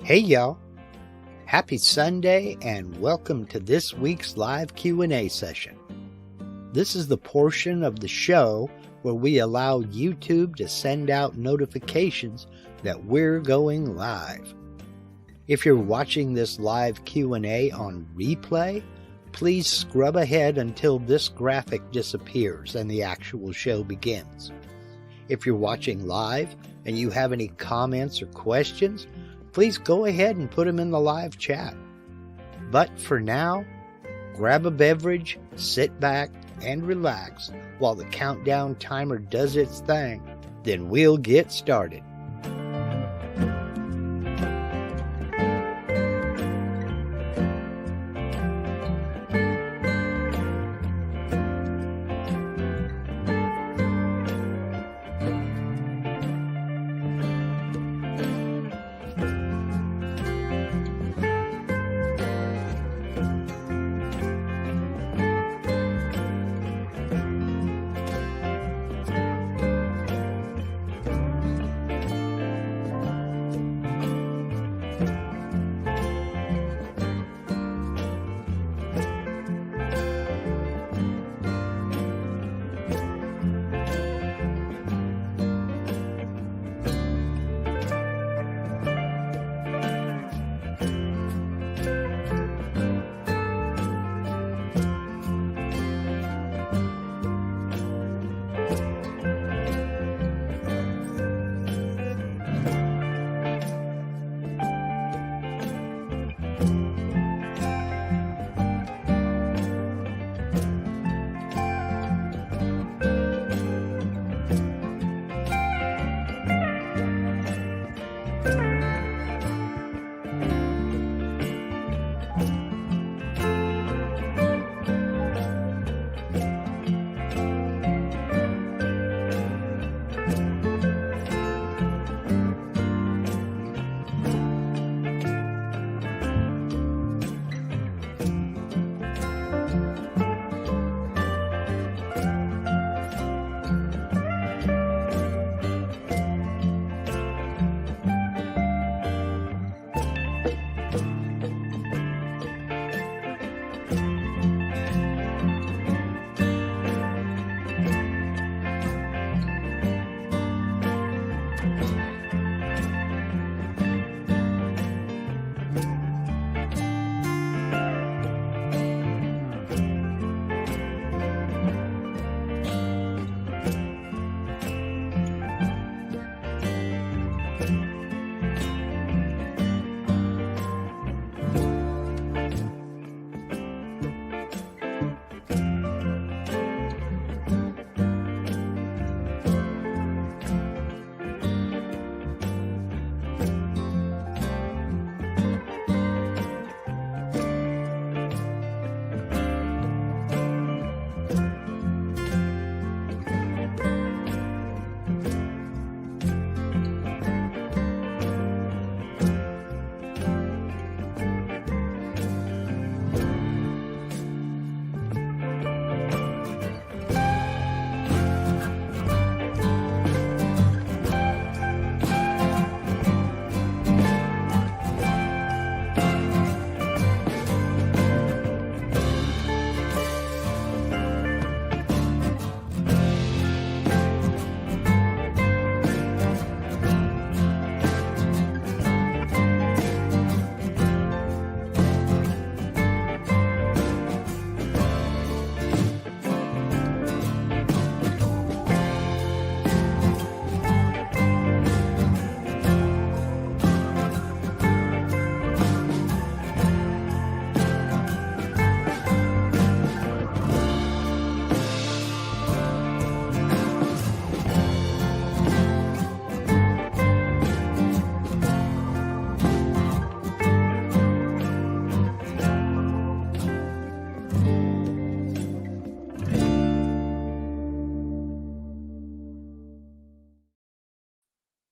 Hey y'all, happy Sunday and welcome to this week's live Q&A session. This is the portion of the show where we allow YouTube to send out notifications that we're going live. If you're watching this live Q&A on replay, please scrub ahead until this graphic disappears and the actual show begins. If you're watching live and you have any comments or questions, please go ahead and put them in the live chat. But for now, grab a beverage, sit back, and relax while the countdown timer does its thing. Then we'll get started.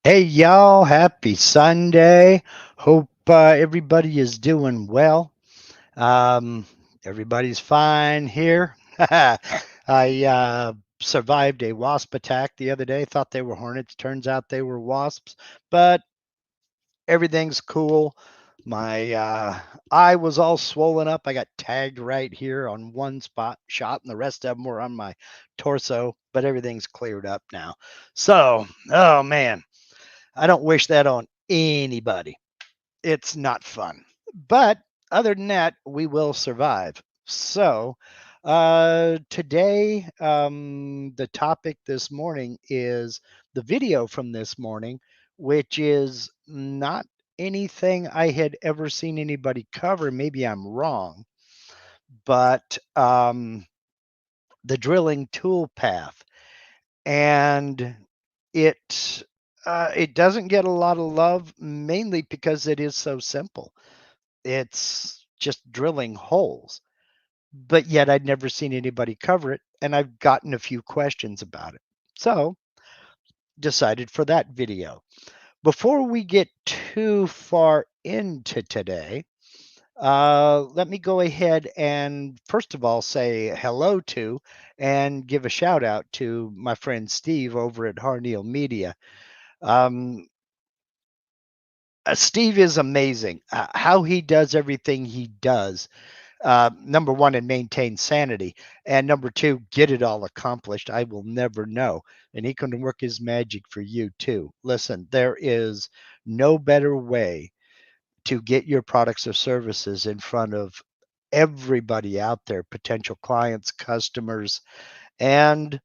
Hey y'all, happy Sunday. Hope everybody is doing well. Everybody's fine here. I survived a wasp attack the other day. Thought they were hornets. Turns out they were wasps. But Everything's cool. My eye was all swollen up. I got tagged right here on one shot, and the rest of them were on my torso, but everything's cleared up now. So, oh man, I don't wish that on anybody. It's not fun. But other than that, we will survive. So, today, the topic this morning is the video from this morning, which is not anything I had ever seen anybody cover. Maybe I'm wrong, but the drilling tool path. And it it doesn't get a lot of love, mainly because it is so simple. It's just drilling holes, but yet I'd never seen anybody cover it, and I've gotten a few questions about it. So, decided for that video. Before we get too far into today, let me go ahead and first of all say hello to and give a shout out to my friend Steve over at Harneal Media. Um, Steve is amazing. How he does everything he does, number one, and maintain sanity, and number two, get it all accomplished. I will never know. And he can work his magic for you too. Listen, there is no better way to get your products or services in front of everybody out there, potential clients, customers, and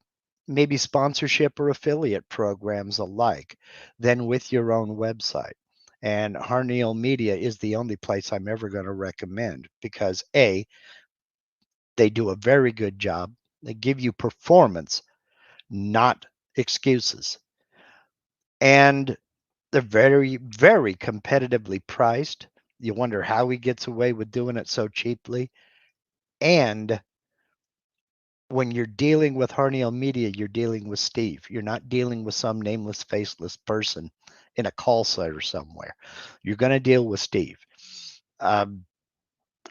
maybe sponsorship or affiliate programs alike, than with your own website. And Harneal Media is the only place I'm ever going to recommend because A, they do a very good job. They give you performance, not excuses. And they're very, very competitively priced. You wonder how he gets away with doing it so cheaply. And when you're dealing with Harneal Media, you're dealing with Steve. You're not dealing with some nameless, faceless person in a call center somewhere. You're going to deal with Steve. Um,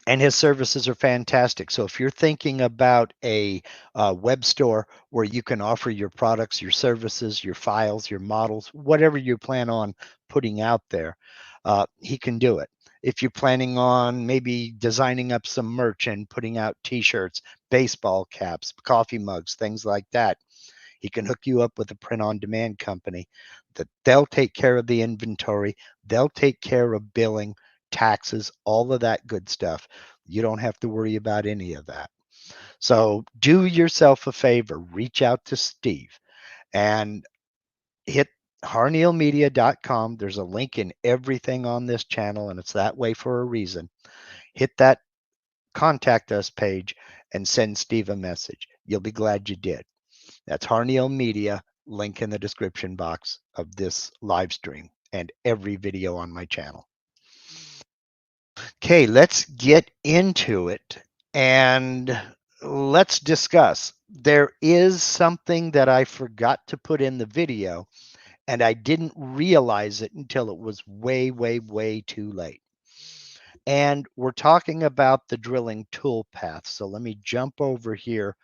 and his services are fantastic. So if you're thinking about a web store where you can offer your products, your services, your files, your models, whatever you plan on putting out there, he can do it. If you're planning on maybe designing up some merch and putting out T-shirts, baseball caps, coffee mugs, things like that, he can hook you up with a print-on-demand company that they'll take care of the inventory, they'll take care of billing, taxes, all of that good stuff. You don't have to worry about any of that. So do yourself a favor, reach out to Steve and hit harnealmedia.com. There's a link in everything on this channel, and it's that way for a reason. Hit that contact us page and send Steve a message. You'll be glad you did. That's Harneal Media, link in the description box of this live stream and every video on my channel. Okay, let's get into it and let's discuss. There is something that I forgot to put in the video, and I didn't realize it until it was way, way, way too late. And we're talking about the drilling tool path. So let me jump over here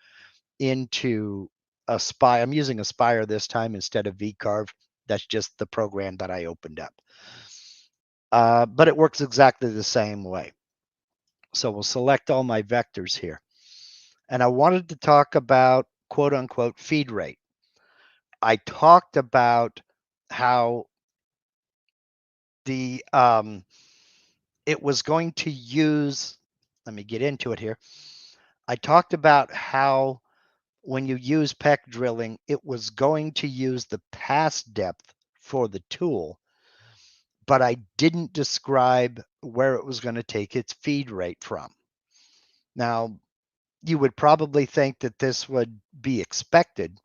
into Aspire. I'm using Aspire this time instead of VCarve. That's just the program that I opened up. But it works exactly the same way. So we'll select all my vectors here. And I wanted to talk about quote unquote feed rate. I talked about how the it was going to use, let me get into it here. I talked about how when you use peck drilling, it was going to use the pass depth for the tool, but I didn't describe where it was going to take its feed rate from. Now, you would probably think that this would be expected,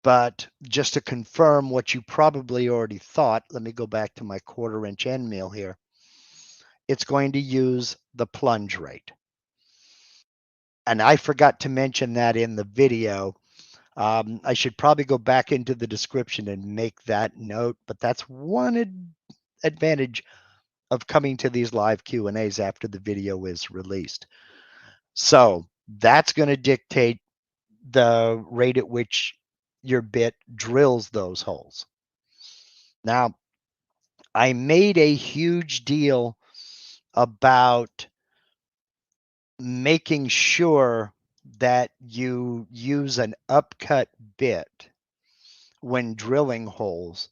but just to confirm what you probably already thought, let me go back to my 1/4 inch end mill here. It's going to use the plunge rate. And I forgot to mention that in the video. I should probably go back into the description and make that note, but that's one advantage of coming to these live Q&As after the video is released. So that's going to dictate the rate at which your bit drills those holes. Now, I made a huge deal about making sure that you use an upcut bit when drilling holes.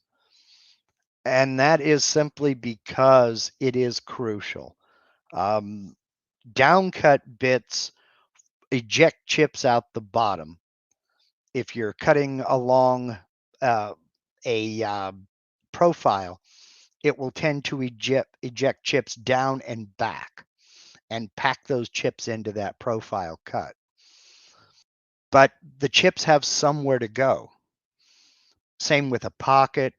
And that is simply because it is crucial. Downcut bits eject chips out the bottom. If you're cutting along a profile, it will tend to eject chips down and back and pack those chips into that profile cut. But the chips have somewhere to go. Same with a pocket.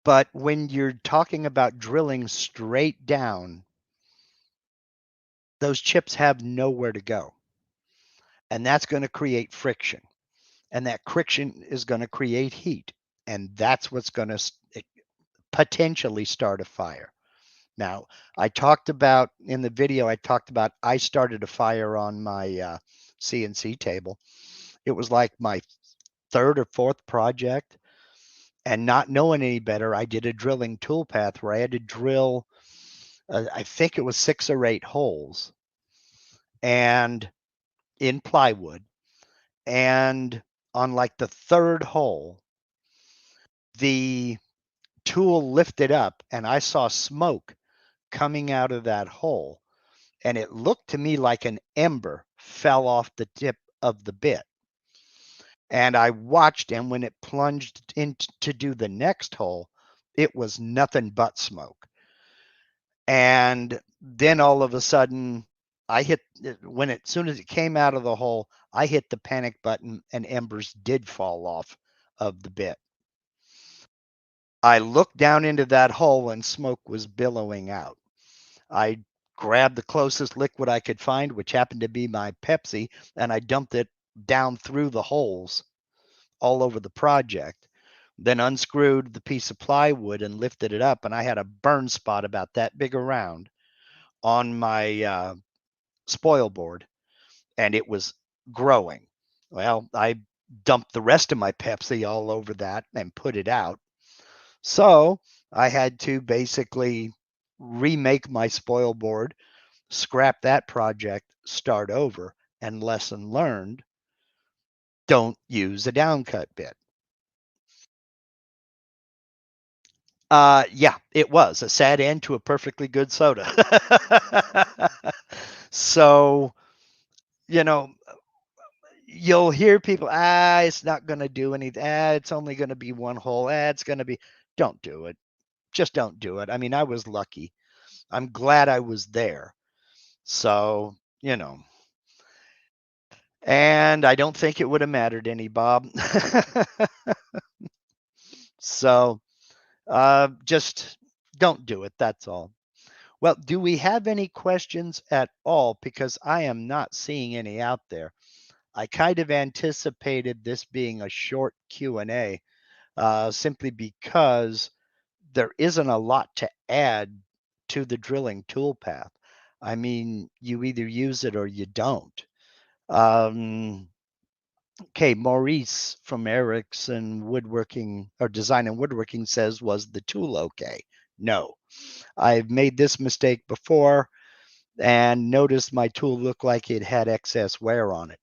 But when you're talking about drilling straight down, those chips have nowhere to go. And that's going to create friction. And that friction is going to create heat. And that's what's going to potentially start a fire. Now, I talked about in the video, I started a fire on my CNC table. It was like my third or fourth project. And not knowing any better, I did a drilling toolpath where I had to drill, I think it was 6 or 8 holes and in plywood. And on like the third hole, the tool lifted up and I saw smoke coming out of that hole. And it looked to me like an ember fell off the tip of the bit. And I watched, and when it plunged in to do the next hole, it was nothing but smoke. And then all of a sudden, I hit as soon as it came out of the hole, I hit the panic button and embers did fall off of the bit. I looked down into that hole and smoke was billowing out. I grabbed the closest liquid I could find, which happened to be my Pepsi, and I dumped it down through the holes all over the project. Then unscrewed the piece of plywood and lifted it up, and I had a burn spot about that big around on my spoil board, and it was growing. Well, I dumped the rest of my Pepsi all over that and put it out. So I had to basically remake my spoil board, scrap that project, start over, and lesson learned, don't use a downcut bit. Yeah, it was a sad end to a perfectly good soda. So, you know, you'll hear people, it's not going to do anything. It's only going to be one hole. It's going to be, don't do it. Just don't do it. I mean, I was lucky. I'm glad I was there. So, and I don't think it would have mattered any, Bob. So, just don't do it. That's all. Well, do we have any questions at all? Because I am not seeing any out there. I kind of anticipated this being a short Q&A simply because there isn't a lot to add to the drilling toolpath. I mean, you either use it or you don't. Okay, Maurice from Erickson Woodworking or Design and Woodworking says, was the tool okay? No. I've made this mistake before and noticed my tool looked like it had excess wear on it.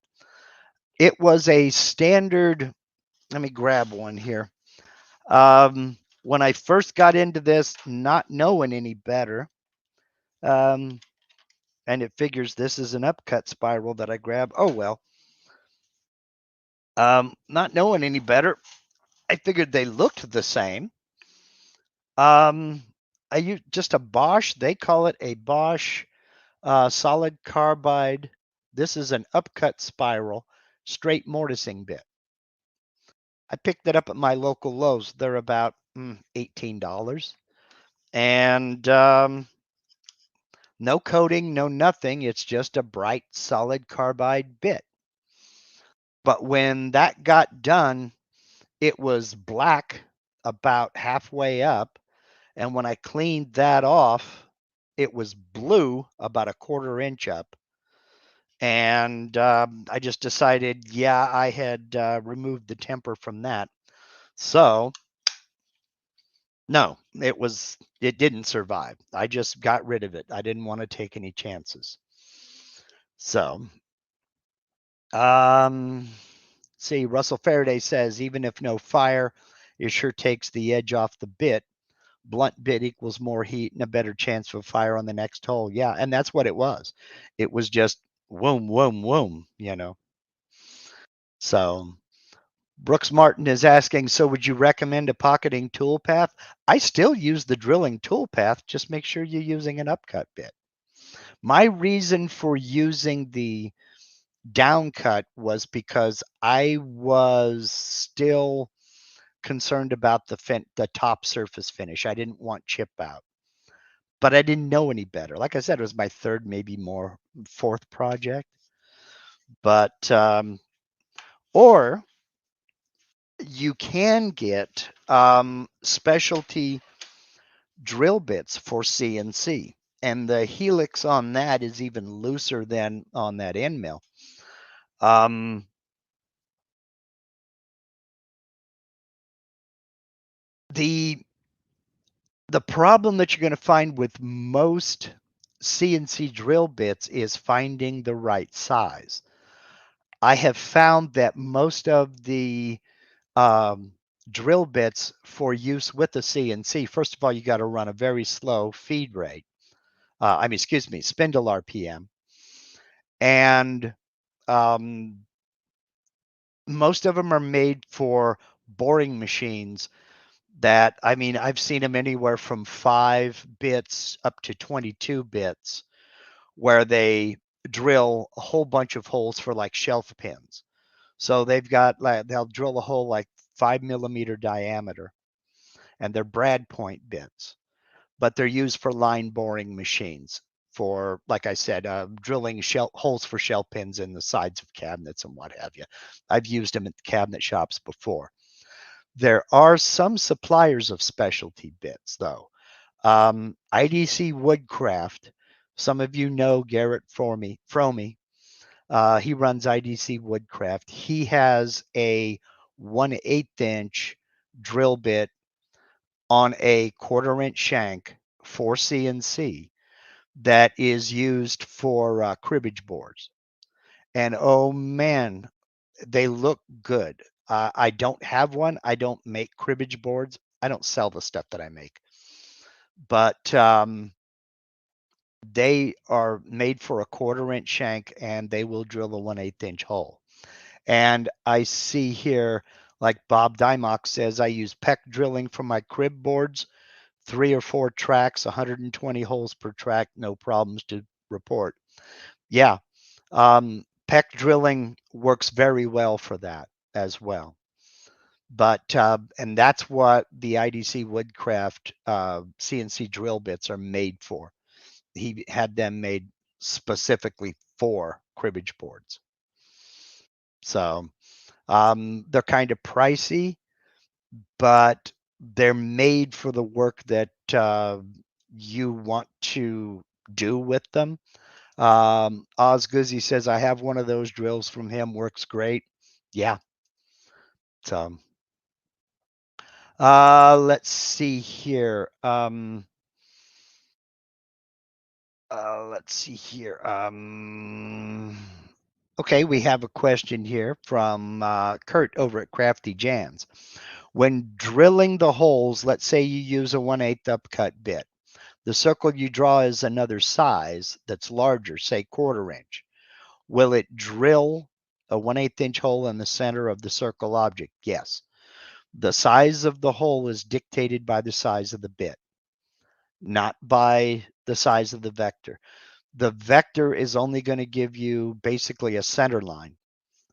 It was a standard, let me grab one here. When I first got into this, not knowing any better, and it figures this is an upcut spiral that I grab. Oh, well. Not knowing any better, I figured they looked the same. I use just a Bosch. They call it a Bosch solid carbide. This is an upcut spiral, straight mortising bit. I picked it up at my local Lowe's. They're about $18. And no coating, no nothing. It's just a bright solid carbide bit. But when that got done, it was black about halfway up. And when I cleaned that off, it was blue about a 1/4 inch up. And I just decided, yeah, I had removed the temper from that. So No, it didn't survive. I just got rid of it. I didn't want to take any chances. So, see, Russell Faraday says, even if no fire, it sure takes the edge off the bit. Blunt bit equals more heat and a better chance for fire on the next hole. Yeah, and that's what it was. It was just whoom, whoom, whoom. So Brooks Martin is asking, so would you recommend a pocketing toolpath? I still use the drilling toolpath. Just make sure you're using an upcut bit. My reason for using the downcut was because I was still concerned about the top surface finish. I didn't want chip out, but I didn't know any better. Like I said, it was my third, maybe more fourth project. But or you can get specialty drill bits for CNC, and the helix on that is even looser than on that end mill. Um, the the problem that you're going to find with most CNC drill bits is finding the right size. I have found that most of the um, drill bits for use with the CNC, first of all, you got to run a very slow feed rate. Excuse me, spindle RPM. And um, most of them are made for boring machines that, I've seen them anywhere from 5 bits up to 22 bits where they drill a whole bunch of holes for like shelf pins. So they'll drill a hole like 5 millimeter diameter, and they're brad point bits, but they're used for line boring machines for, like I said, drilling holes for shell pins in the sides of cabinets and what have you. I've used them at cabinet shops before. There are some suppliers of specialty bits, though. IDC Woodcraft. Some of you know Garrett Fromme. He runs IDC Woodcraft. He has a 1/8 inch drill bit on a 1/4 inch shank for CNC that is used for cribbage boards. And oh man, they look good. I don't have one. I don't make cribbage boards. I don't sell the stuff that I make. But they are made for a 1/4 inch shank, and they will drill a 1/8 inch hole. And I see here, like Bob Dymock says, I use peck drilling for my crib boards, 3 or 4 tracks, 120 holes per track, no problems to report. Yeah, peck drilling works very well for that as well. But and that's what the IDC Woodcraft CNC drill bits are made for. He had them made specifically for cribbage boards. So they're kind of pricey, but they're made for the work that you want to do with them. Oz Guzzy says, I have one of those drills from him, works great. Yeah. So let's see here. Let's see here. Okay, we have a question here from Kurt over at Crafty Jans. When drilling the holes, let's say you use a 1/8 upcut bit. The circle you draw is another size that's larger, say 1/4 inch. Will it drill a 1/8 inch hole in the center of the circle object? Yes. The size of the hole is dictated by the size of the bit, not by the size of the vector. The vector is only going to give you basically a center line.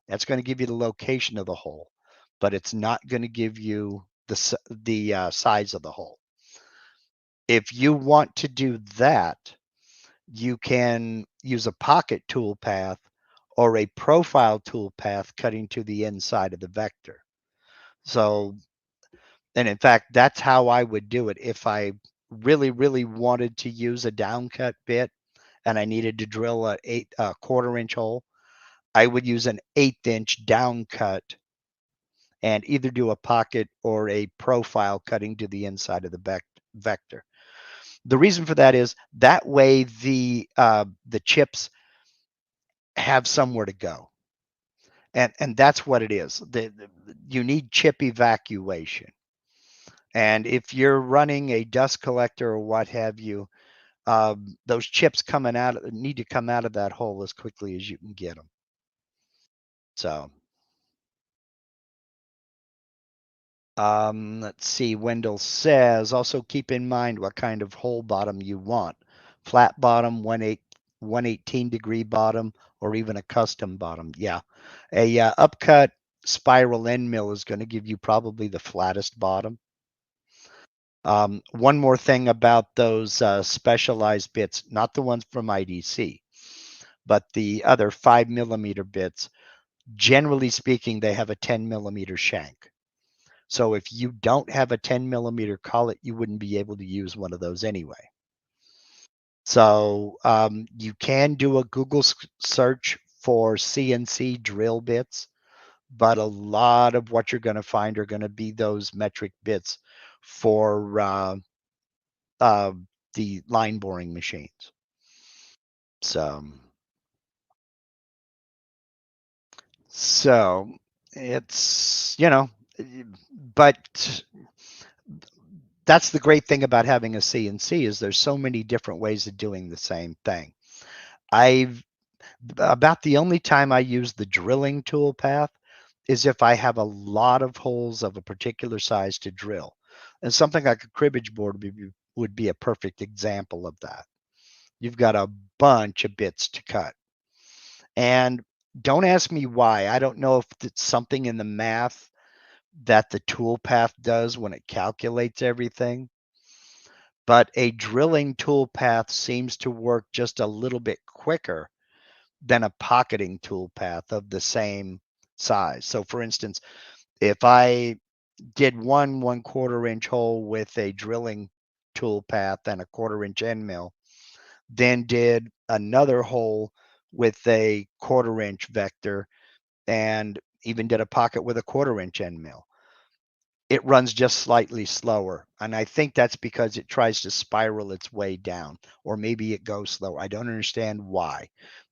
That's going to give you the location of the hole, but it's not going to give you the size of the hole. If you want to do that, you can use a pocket toolpath or a profile toolpath cutting to the inside of the vector. So, and in fact, that's how I would do it if I really, really wanted to use a downcut bit and I needed to drill a 1/4 inch hole. I would use an 1/8 inch downcut and either do a pocket or a profile cutting to the inside of the vector. The reason for that is that way the chips have somewhere to go. And that's what it is. You need chip evacuation. And if you're running a dust collector or what have you, those chips need to come out of that hole as quickly as you can get them. So, let's see. Wendell says, also keep in mind what kind of hole bottom you want. Flat bottom, 118-degree bottom, or even a custom bottom. Yeah. A upcut spiral end mill is going to give you probably the flattest bottom. One more thing about those specialized bits, not the ones from IDC, but the other 5mm bits, generally speaking, they have a 10mm shank. So if you don't have a 10mm collet, you wouldn't be able to use one of those anyway. So you can do a Google search for CNC drill bits, but a lot of what you're going to find are going to be those metric bits for the line boring machines. So it's, but that's the great thing about having a CNC is there's so many different ways of doing the same thing. About the only time I use the drilling tool path is if I have a lot of holes of a particular size to drill. And something like a cribbage board would be a perfect example of that. You've got a bunch of bits to cut. And don't ask me why. I don't know if it's something in the math that the tool path does when it calculates everything. But a drilling tool path seems to work just a little bit quicker than a pocketing tool path of the same size. So for instance, if I did one 1/4 inch hole with a drilling tool path and a 1/4 inch end mill, then did another hole with a 1/4 inch vector and even did a pocket with a 1/4 inch end mill, it runs just slightly slower. And I think that's because it tries to spiral its way down, or maybe it goes slow. I don't understand why.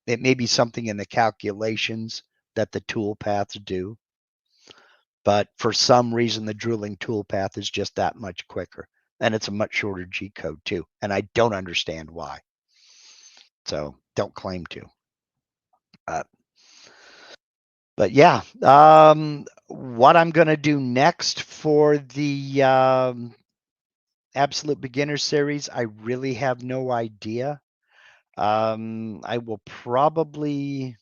It may be something in the calculations that the tool paths do, but for some reason, the drilling tool path is just that much quicker. And it's a much shorter G code too. And I don't understand why. So don't claim to. But yeah, what I'm going to do next for the Absolute Beginner series, I really have no idea. I will probably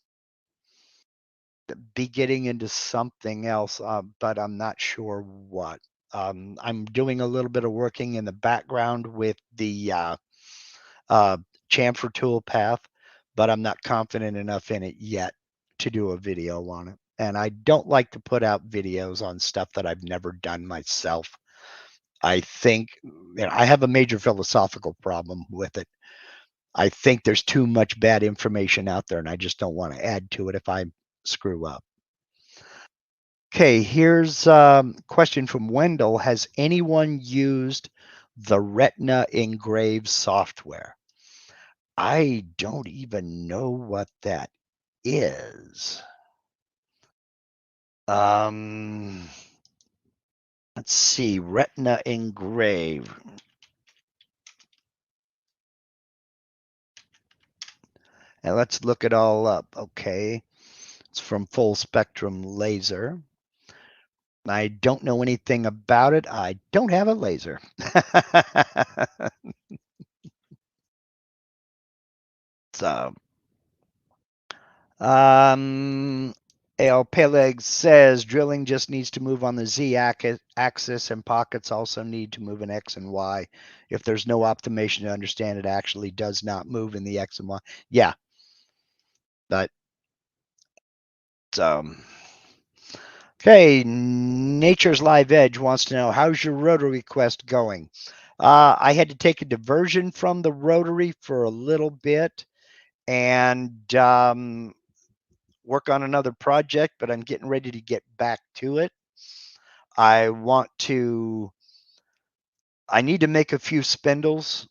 be getting into something else, but I'm not sure what. I'm doing a little bit of working in the background with the chamfer tool path, but I'm not confident enough in it yet to do a video on it. And I don't like to put out videos on stuff that I've never done myself. I think I have a major philosophical problem with it. I think there's too much bad information out there, and I just don't want to add to it if I screw up. Okay, here's a question from Wendell. Has anyone used the Retina Engrave software? I don't even know what that is. Let's see, Retina Engrave. And let's look it all up. Okay, it's from Full Spectrum Laser. I don't know anything about it. I don't have a laser. So, Al Peleg says drilling just needs to move on the Z axis, and pockets also need to move in X and Y. If there's no optimization to understand, it actually does not move in the X and Y. Yeah. But, okay, Nature's Live Edge wants to know, how's your Rotary Quest going? I had to take a diversion from the Rotary for a little bit and work on another project, but I'm getting ready to get back to it. I need to make a few spindles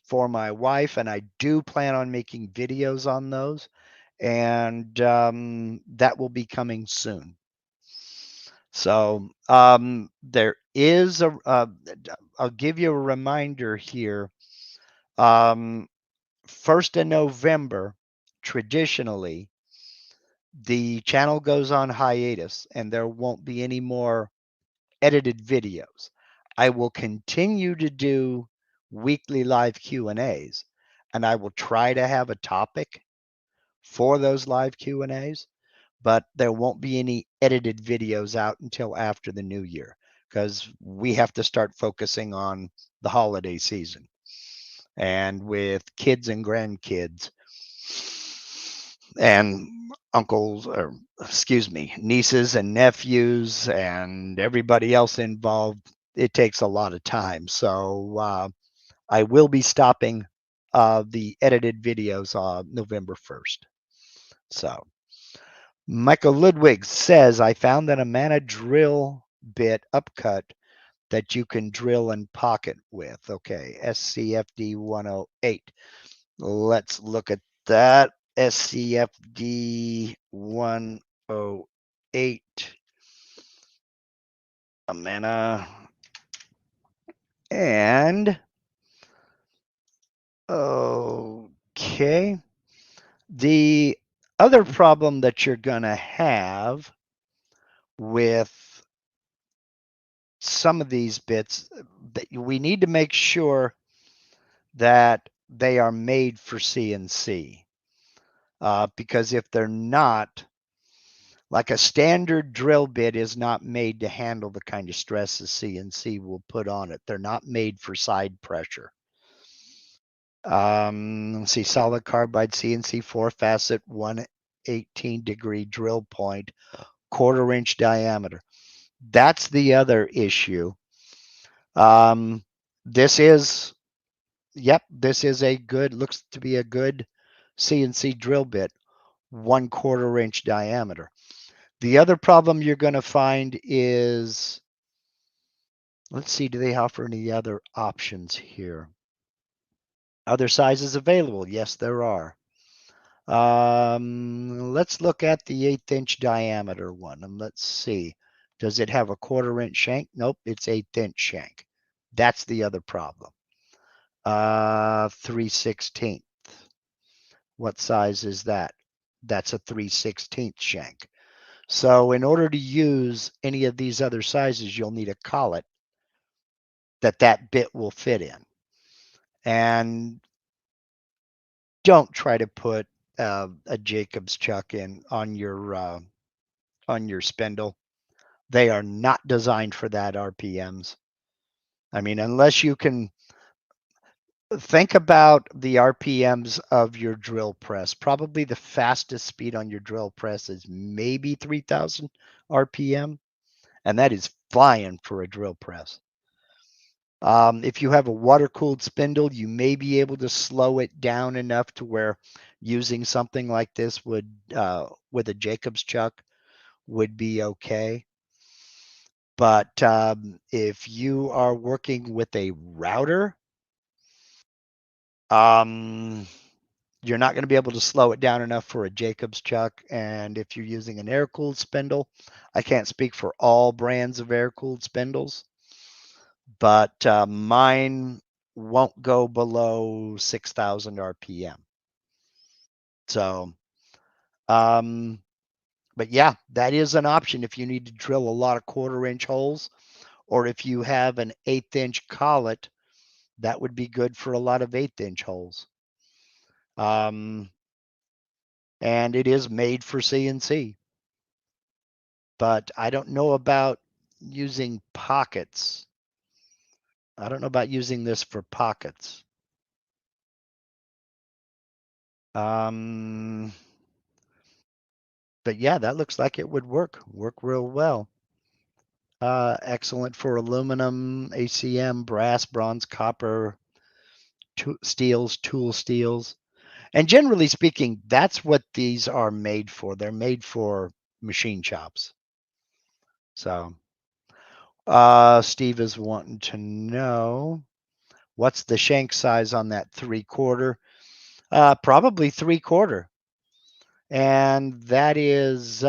for my wife, and I do plan on making videos on those, and that will be coming soon. So there is I'll give you a reminder here. 1st of November, traditionally, the channel goes on hiatus and there won't be any more edited videos. I will continue to do weekly live Q&As, and I will try to have a topic for those live Q&As, but there won't be any edited videos out until after the new year because we have to start focusing on the holiday season. And with kids and grandkids and uncles, or nieces and nephews and everybody else involved, it takes a lot of time. So I will be stopping the edited videos on November 1st. So Michael Ludwig says, I found an Amana drill bit upcut that you can drill and pocket with. Okay, SCFD 108. Let's look at that. SCFD 108. Amana. And okay. The other problem that you're going to have with some of these bits, that we need to make sure that they are made for CNC. Because if they're not, like a standard drill bit is not made to handle the kind of stress the CNC will put on it. They're not made for side pressure. Let's see, solid carbide CNC 4-facet 118-degree drill point, 1/4-inch diameter. That's the other issue. This is a good, looks to be a good CNC drill bit, 1/4-inch diameter. The other problem you're going to find is, let's see, do they offer any other options here? Other sizes available? Yes, there are. Let's look at the 1/8-inch diameter one, and let's see. Does it have a 1/4-inch shank? Nope, it's 1/8-inch shank. That's the other problem. 3/16. What size is that? That's a 3/16 shank. So in order to use any of these other sizes, you'll need a collet that bit will fit in. And don't try to put a Jacob's chuck in on your spindle. They are not designed for that RPMs. I mean, unless you can think about the RPMs of your drill press. Probably the fastest speed on your drill press is maybe 3,000 RPM, and that is flying for a drill press. If you have a water-cooled spindle, you may be able to slow it down enough to where using something like this would, with a Jacob's chuck, would be okay. But if you are working with a router, you're not going to be able to slow it down enough for a Jacob's chuck. And if you're using an air-cooled spindle, I can't speak for all brands of air-cooled spindles, but mine won't go below 6,000 RPM. So, but yeah, that is an option if you need to drill a lot of 1/4-inch holes, or if you have an 1/8-inch collet, that would be good for a lot of 1/8-inch holes. And it is made for CNC. But I don't know about using pockets. I don't know about using this for pockets. But yeah, that looks like it would work real well. Excellent for aluminum, ACM, brass, bronze, copper, steels, tool steels. And generally speaking, that's what these are made for. They're made for machine shops. So, Steve is wanting to know what's the shank size on that 3/4. Probably 3/4, and that is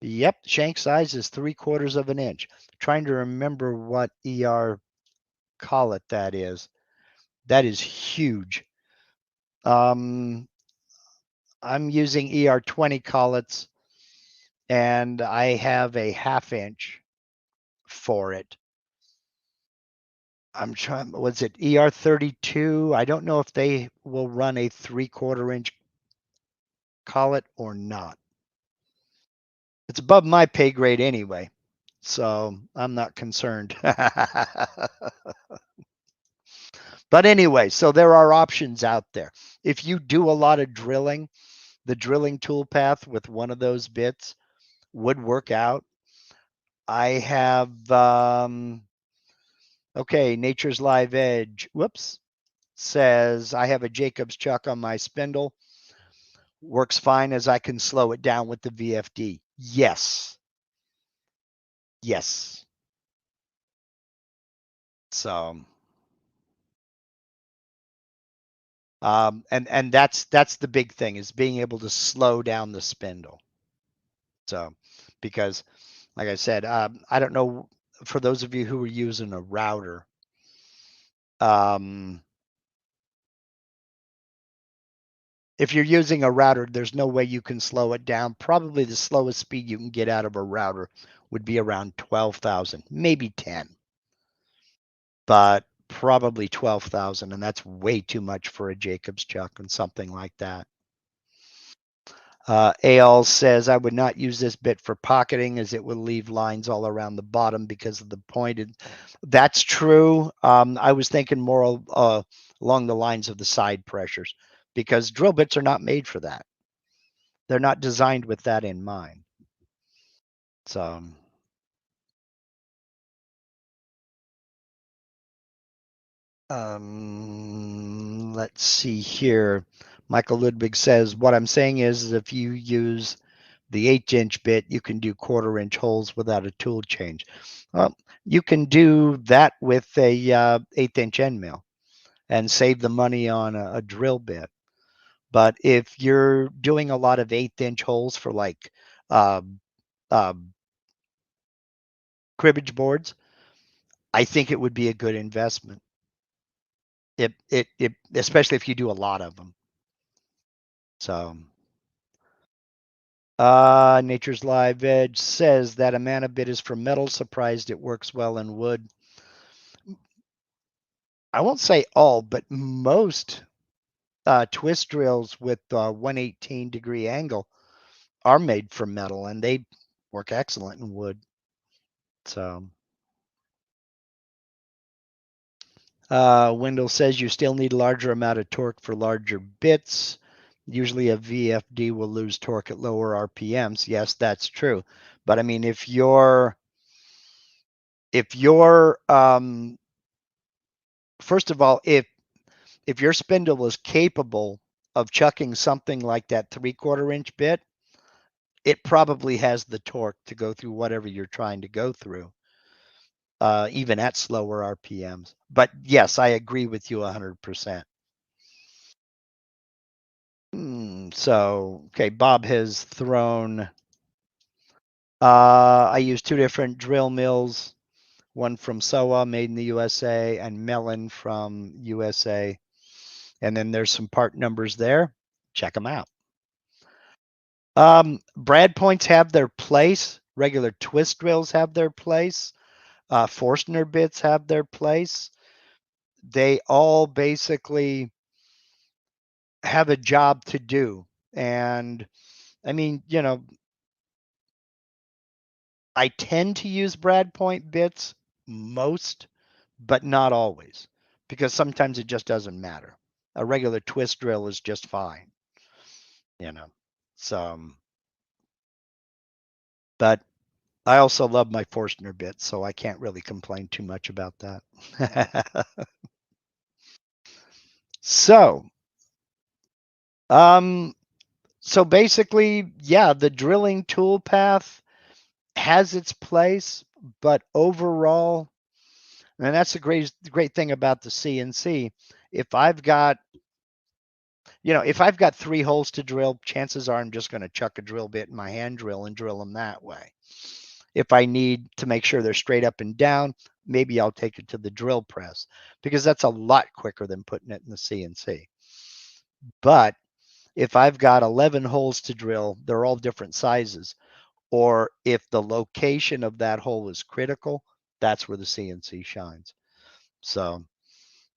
yep, shank size is 3/4 of an inch. Trying to remember what ER collet that is. That is huge. I'm using ER20 collets, and I have a 1/2 inch for it. I'm trying, was it ER32? I don't know if they will run a 3/4 inch collet or not. It's above my pay grade anyway, so I'm not concerned. But anyway, so there are options out there. If you do a lot of drilling, the drilling toolpath with one of those bits would work out. I have, okay, Nature's Live Edge, whoops, says I have a Jacobs chuck on my spindle. Works fine as I can slow it down with the VFD. Yes. Yes. So, and that's the big thing, is being able to slow down the spindle. So, because like I said, I don't know, for those of you who are using a router, if you're using a router, there's no way you can slow it down. Probably the slowest speed you can get out of a router would be around 12,000, maybe 10, but probably 12,000, and that's way too much for a Jacobs chuck and something like that. AL says, I would not use this bit for pocketing, as it will leave lines all around the bottom because of the pointed. That's true. I was thinking more along the lines of the side pressures, because drill bits are not made for that. They're not designed with that in mind. So, let's see here. Michael Ludwig says, what I'm saying is if you use the 1/8 bit, you can do 1/4 inch holes without a tool change. Well, you can do that with a 1/8 end mill and save the money on a drill bit. But if you're doing a lot of 1/8 holes for like uh, uh, cribbage boards, I think it would be a good investment. It especially if you do a lot of them. So, Nature's Live Edge says that a mana bit is for metal. Surprised it works well in wood. I won't say all, but most twist drills with 118-degree angle are made from metal, and they work excellent in wood. So, Wendell says you still need a larger amount of torque for larger bits. Usually a VFD will lose torque at lower RPMs. Yes, that's true. But I mean, if you're first of all, if your spindle is capable of chucking something like that 3/4 inch bit, it probably has the torque to go through whatever you're trying to go through, even at slower RPMs. But yes, I agree with you 100%. So, okay, Bob has thrown, I use 2 different drill mills, one from SOA, made in the USA, and Mellon from USA. And then there's some part numbers there. Check them out. Brad points have their place. Regular twist drills have their place. Forstner bits have their place. They all basically have a job to do. And I mean, I tend to use Brad point bits most, but not always, because sometimes it just doesn't matter. A regular twist drill is just fine, you know. So, but I also love my Forstner bits, so I can't really complain too much about that. So, so basically, yeah, the drilling tool path has its place, but overall, and that's the great thing about the CNC. If I've got, if I've got 3 holes to drill, chances are I'm just going to chuck a drill bit in my hand drill and drill them that way. If I need to make sure they're straight up and down, maybe I'll take it to the drill press, because that's a lot quicker than putting it in the CNC. But if I've got 11 holes to drill, they're all different sizes. Or if the location of that hole is critical, that's where the CNC shines. So,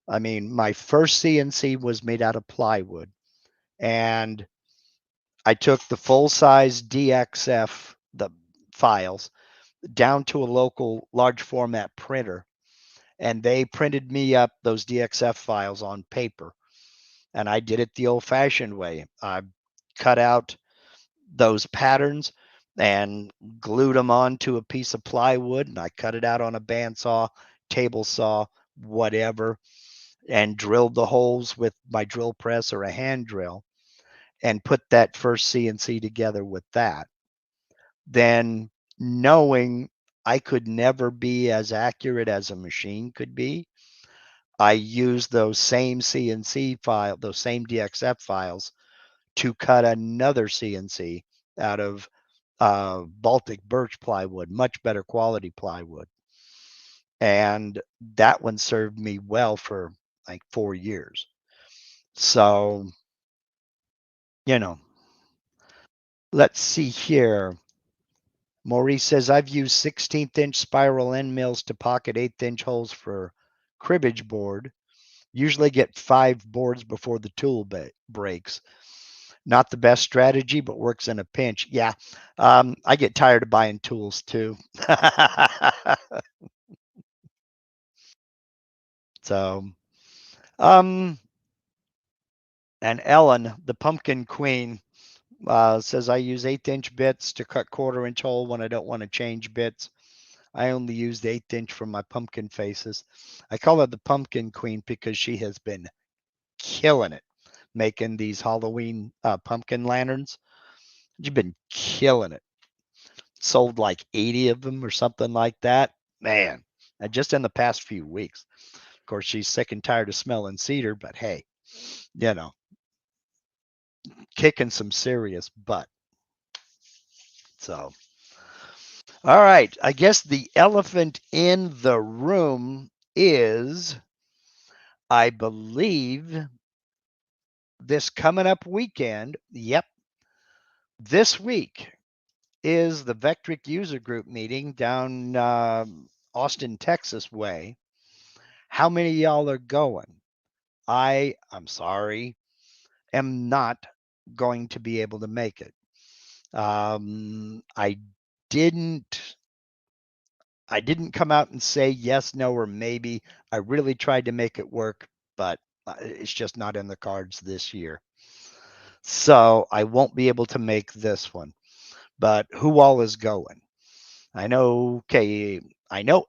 I mean, my first CNC was made out of plywood, and I took the full size DXF, the files, down to a local large format printer, and they printed me up those DXF files on paper. And I did it the old fashioned way. I cut out those patterns and glued them onto a piece of plywood, and I cut it out on a bandsaw, table saw, whatever, and drilled the holes with my drill press or a hand drill, and put that first CNC together with that. Then, knowing I could never be as accurate as a machine could be, I used those same CNC file, those same DXF files, to cut another CNC out of Baltic birch plywood, much better quality plywood. And that one served me well for like 4 years. So, let's see here. Maurice says, I've used 16th inch spiral end mills to pocket 1/8 inch holes for cribbage board. Usually get 5 boards before the tool breaks. Not the best strategy, but works in a pinch. Yeah, I get tired of buying tools too. So, and Ellen, the pumpkin queen, says, I use 1/8 inch bits to cut 1/4 inch hole when I don't want to change bits. I only use the 1/8 inch for my pumpkin faces. I call her the pumpkin queen because she has been killing it making these Halloween pumpkin lanterns. She's been killing it. Sold like 80 of them or something like that. Man, just in the past few weeks. Of course, she's sick and tired of smelling cedar, but hey, kicking some serious butt. So, all right. I guess the elephant in the room is, I believe, this coming up weekend. Yep. This week is the Vectric user group meeting down Austin, Texas way. How many of y'all are going? I'm sorry, am not going to be able to make it. I didn't come out and say yes, no, or maybe. I really tried to make it work, but it's just not in the cards this year. So I won't be able to make this one. But who all is going? I know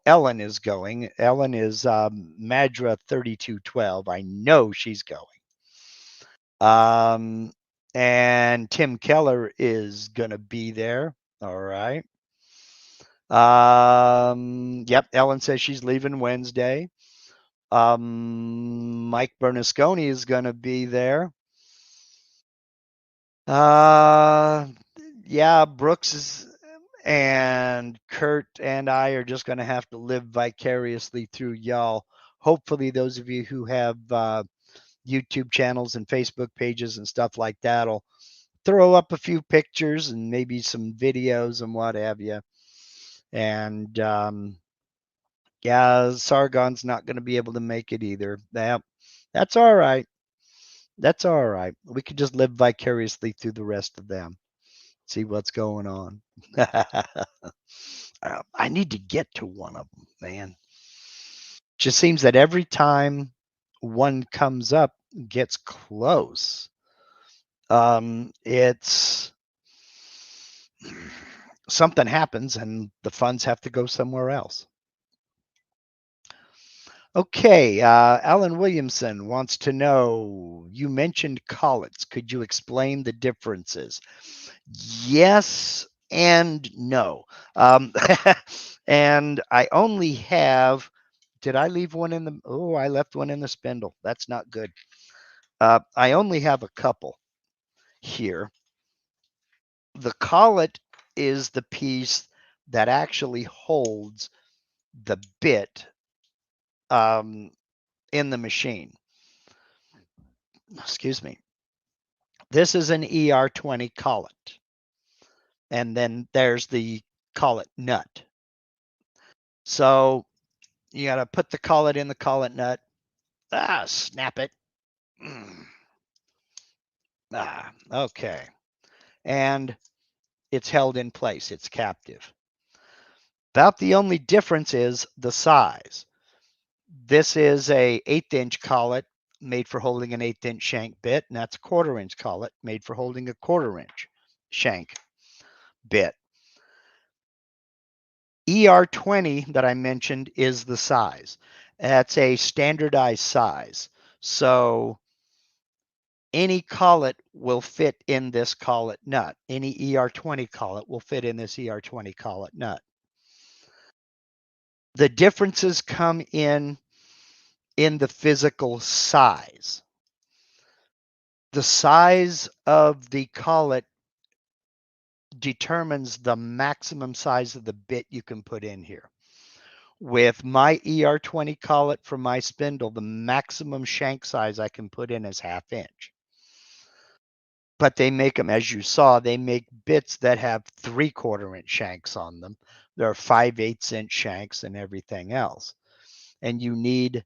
Ellen is going. Ellen is Madra 3212. I know she's going. And Tim Keller is going to be there. All right. Yep. Ellen says she's leaving Wednesday. Mike Bernasconi is going to be there. Yeah, Brooks and Kurt and I are just going to have to live vicariously through y'all. Hopefully, those of you who have YouTube channels and Facebook pages and stuff like that will throw up a few pictures and maybe some videos and what have you. And yeah, Sargon's not going to be able to make it either. That's all right. That's all right. We could just live vicariously through the rest of them. See what's going on. I need to get to one of them, man. Just seems that every time one comes up, gets close, it's something happens and the funds have to go somewhere else. Okay, Alan Williamson wants to know, you mentioned collets. Could you explain the differences? Yes and no. And I only have, did I leave one in the, oh, I left one in the spindle. That's not good. I only have a couple here. The collet is the piece that actually holds the bit in the machine. Excuse me. This is an ER20 collet. And then there's the collet nut. So you got to put the collet in the collet nut. Snap it. Okay. And it's held in place. It's captive. About the only difference is the size. This is a 1/8" collet made for holding an 1/8" shank bit, and that's a 1/4" collet made for holding a 1/4" shank bit. ER20 that I mentioned is the size. That's a standardized size. So any collet will fit in this collet nut. Any ER20 collet will fit in this ER20 collet nut. The differences come in the physical size. The size of the collet determines the maximum size of the bit you can put in here. With my ER20 collet for my spindle, the maximum shank size I can put in is 1/2 inch. But they make them, as you saw, they make bits that have 3/4 inch shanks on them. There are 5/8 inch shanks and everything else. And you need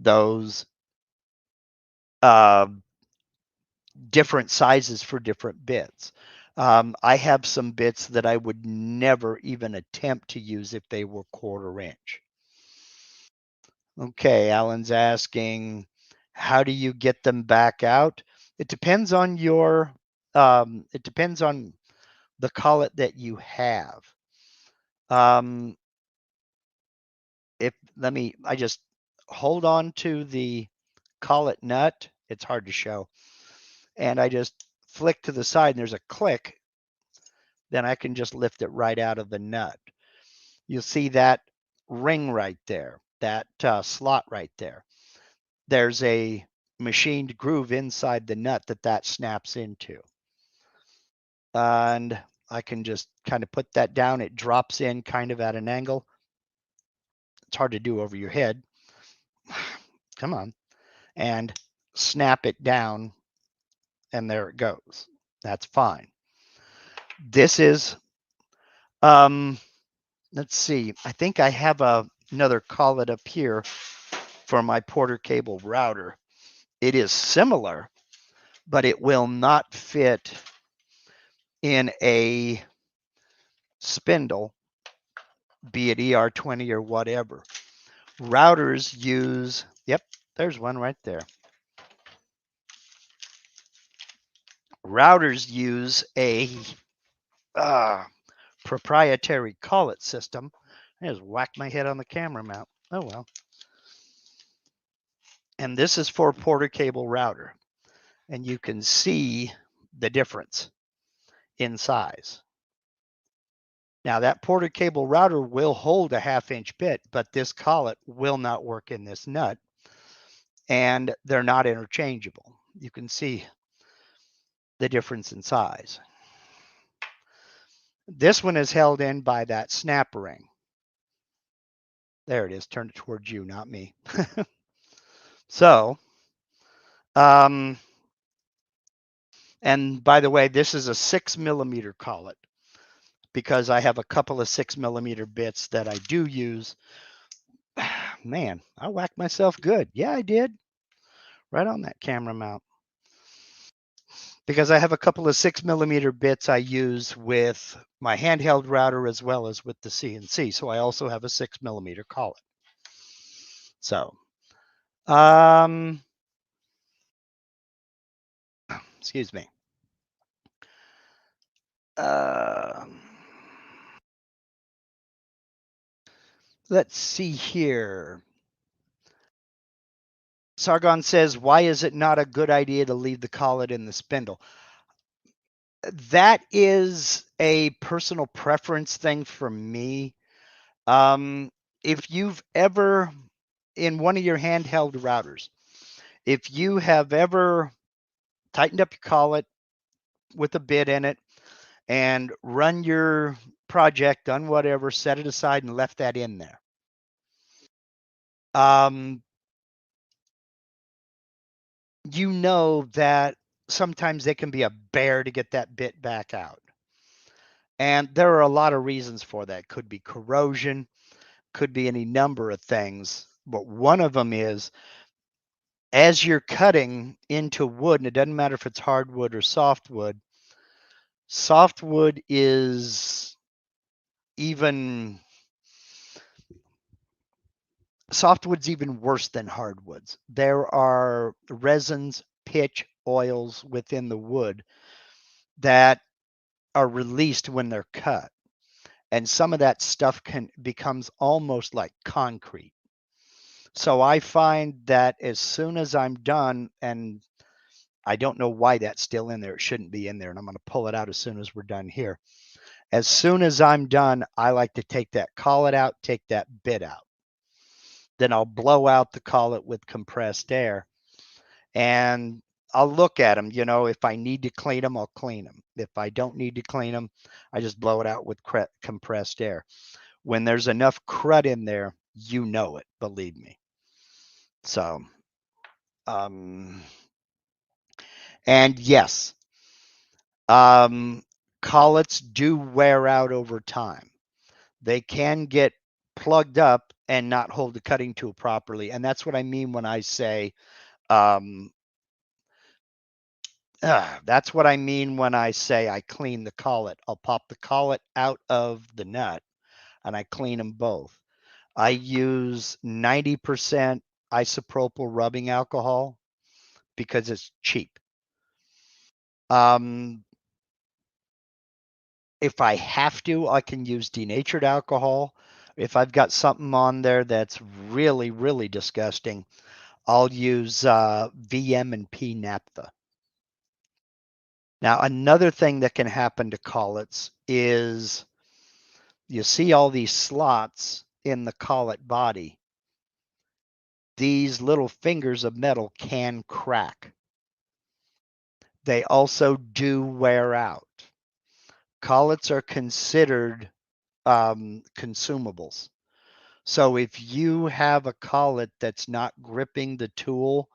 those different sizes for different bits. I have some bits that I would never even attempt to use if they were 1/4 inch. Okay, Alan's asking, how do you get them back out? It depends on your, it depends on the collet that you have. I just hold on to the collet nut. It's hard to show. And I just flick to the side and there's a click. Then I can just lift it right out of the nut. You'll see that ring right there, that slot right there. There's a machined groove inside the nut that snaps into. And I can just kind of put that down. It drops in kind of at an angle. It's hard to do over your head. Come on. And snap it down. And there it goes. That's fine. This is, let's see. I think I have another collet up here for my Porter cable router. It is similar, but it will not fit in a spindle, be it ER20 or whatever. Routers use, yep, there's one right there. Routers use a proprietary collet system. I just whacked my head on the camera mount. Oh well. And this is for Porter cable router. And you can see the difference in size. Now that Porter cable router will hold a 1/2 inch bit, but this collet will not work in this nut. And they're not interchangeable. You can see the difference in size. This one is held in by that snap ring. There it is. Turn it towards you, not me. So, and by the way, this is a 6mm collet because I have a couple of 6mm bits that I do use. Man, I whacked myself good. Yeah, I did. Right on that camera mount. Because I have a couple of 6mm bits I use with my handheld router as well as with the CNC. So I also have a 6mm collet. So, excuse me. Let's see here. Sargon says, why is it not a good idea to leave the collet in the spindle? That is a personal preference thing for me. If you've ever, in one of your handheld routers, if you have ever tightened up your collet with a bit in it and run your project, done whatever, set it aside and left that in there. You know that sometimes it can be a bear to get that bit back out. And there are a lot of reasons for that. Could be corrosion, could be any number of things. But one of them is as you're cutting into wood, and it doesn't matter if it's hardwood or softwood is even softwood's even worse than hardwoods. There are resins, pitch, oils within the wood that are released when they're cut. And some of that stuff becomes almost like concrete. So I find that as soon as I'm done, and I don't know why that's still in there, it shouldn't be in there, and I'm going to pull it out as soon as we're done here. As soon as I'm done, I like to take that collet out, take that bit out. Then I'll blow out the collet with compressed air, and I'll look at them. If I need to clean them, I'll clean them. If I don't need to clean them, I just blow it out with compressed air. When there's enough crud in there, you know it, believe me. So, and yes, collets do wear out over time. They can get plugged up and not hold the cutting tool properly. And that's what I mean when I say, that's what I mean when I say I clean the collet. I'll pop the collet out of the nut and I clean them both. I use 90% isopropyl rubbing alcohol because it's cheap. If I have to, I can use denatured alcohol. If I've got something on there that's really, really disgusting, I'll use VM and P naphtha. Now, another thing that can happen to collets is you see all these slots in the collet body. These little fingers of metal can crack. They also do wear out. Collets are considered consumables. So if you have a collet that's not gripping the tool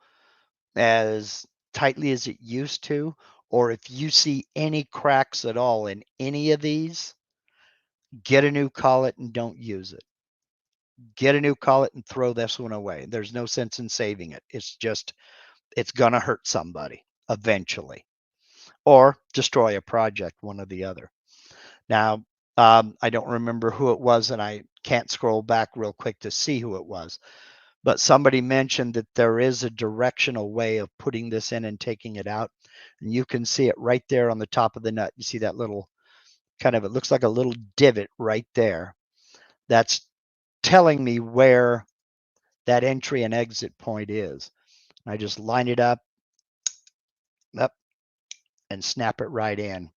as tightly as it used to, or if you see any cracks at all in any of these, get a new collet and don't use it. Get a new collet and throw this one away. There's no sense in saving it. It's going to hurt somebody eventually, or destroy a project, one or the other. Now, I don't remember who it was, and I can't scroll back real quick to see who it was. But somebody mentioned that there is a directional way of putting this in and taking it out. And you can see it right there on the top of the nut. You see that little it looks like a little divot right there. That's telling me where that entry and exit point is. I just line it up, and snap it right in,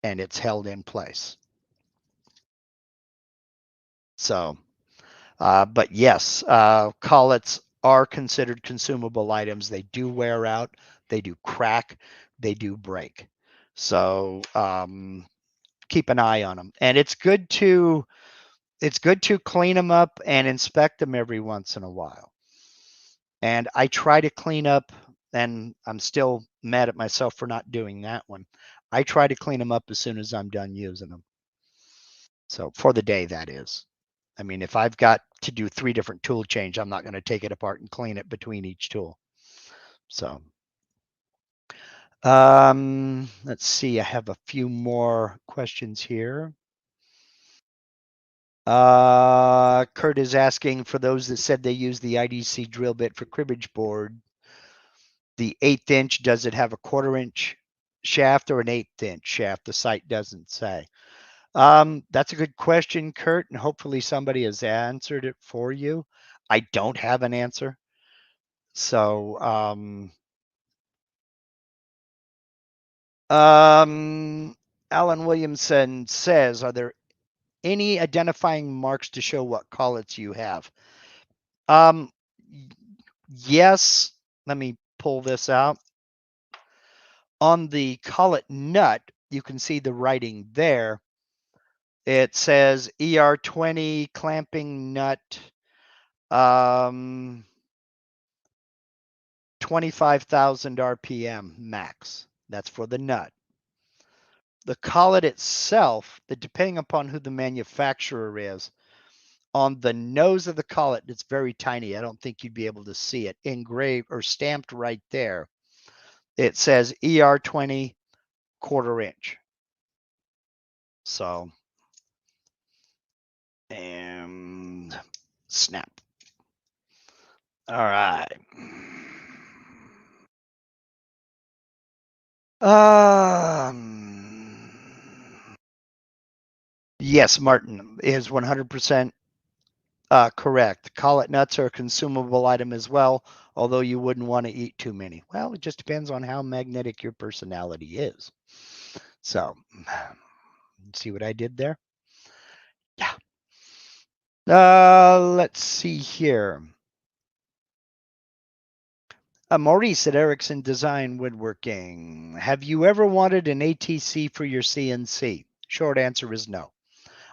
and it's held in place. So, but yes, collets are considered consumable items. They do wear out, they do crack, they do break. So keep an eye on them, and it's good to clean them up and inspect them every once in a while. And I try to clean up, and I'm still mad at myself for not doing that one. I try to clean them up as soon as I'm done using them. So for the day, that is. I mean, if I've got to do 3 different tool change, I'm not going to take it apart and clean it between each tool. So, let's see. I have a few more questions here. Kurt is asking, for those that said they use the IDC drill bit for cribbage board, the 1/8 inch, does it have a 1/4 inch shaft or an 1/8 inch shaft? The site doesn't say. That's a good question, Kurt, and hopefully somebody has answered it for you. I don't have an answer. So Alan Williamson says, are there any identifying marks to show what collets you have? Yes. Let me pull this out. On the collet nut, you can see the writing there. It says ER20 clamping nut, 25,000 RPM max. That's for the nut. The collet itself, depending upon who the manufacturer is, on the nose of the collet, it's very tiny. I don't think you'd be able to see it engraved or stamped right there. It says ER20 quarter inch. So, and snap. All right. Yes, Martin is 100% correct. Collet nuts are a consumable item as well, although you wouldn't want to eat too many. Well, it just depends on how magnetic your personality is. So, see what I did there? Yeah. Let's see here. Maurice at Erickson Design Woodworking. Have you ever wanted an ATC for your CNC? Short answer is no.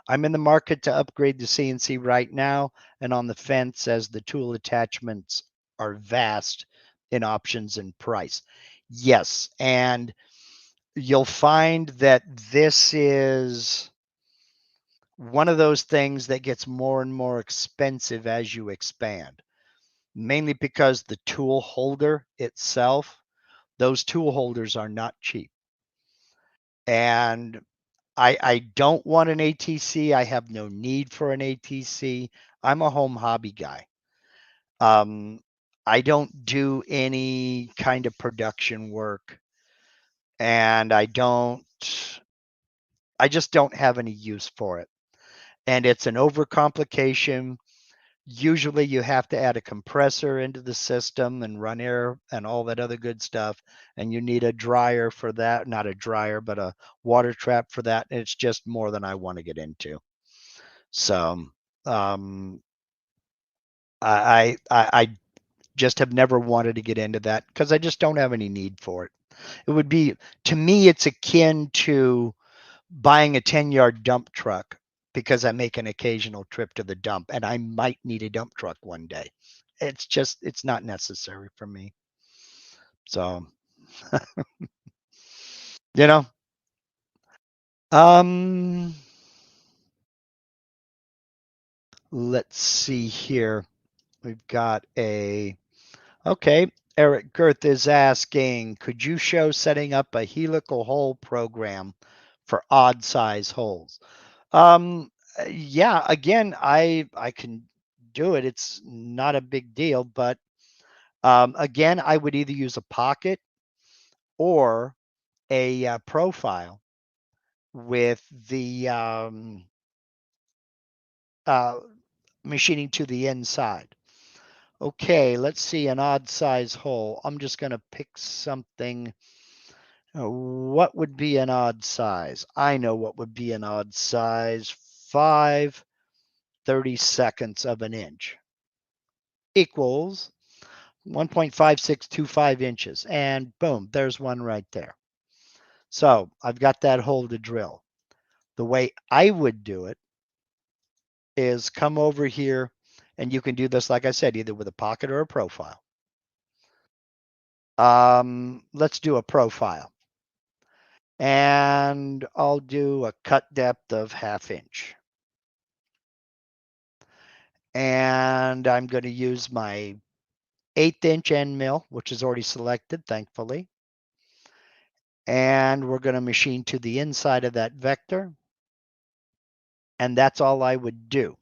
I'm in the market to upgrade the CNC right now and on the fence as the tool attachments are vast in options and price. Yes, and you'll find that this is one of those things that gets more and more expensive as you expand, mainly because the tool holder itself, those tool holders are not cheap. And I don't want an ATC. I have no need for an ATC. I'm a home hobby guy. I don't do any kind of production work, and I just don't have any use for it. And it's an overcomplication. Usually you have to add a compressor into the system and run air and all that other good stuff. And you need a dryer for that, not a dryer, but a water trap for that. And it's just more than I want to get into. So I just have never wanted to get into that because I just don't have any need for it. It would be, to me, it's akin to buying a 10-yard dump truck because I make an occasional trip to the dump and I might need a dump truck one day. It's not necessary for me. So, you know, um, let's see here. We've got okay. Eric Girth is asking, could you show setting up a helical hole program for odd size holes? Yeah, again, I can do it. It's not a big deal, but again, I would either use a pocket or a profile with the uh, machining to the inside. Okay, let's see an odd size hole. I'm just going to pick something. What would be an odd size? I know what would be an odd size. 5/32 of an inch equals 1.5625 inches. And boom, there's one right there. So I've got that hole to drill. The way I would do it is come over here, and you can do this, like I said, either with a pocket or a profile. Let's do a profile. And I'll do a cut depth of 1/2 inch. And I'm going to use my 1/8 inch end mill, which is already selected, thankfully. And we're going to machine to the inside of that vector. And that's all I would do.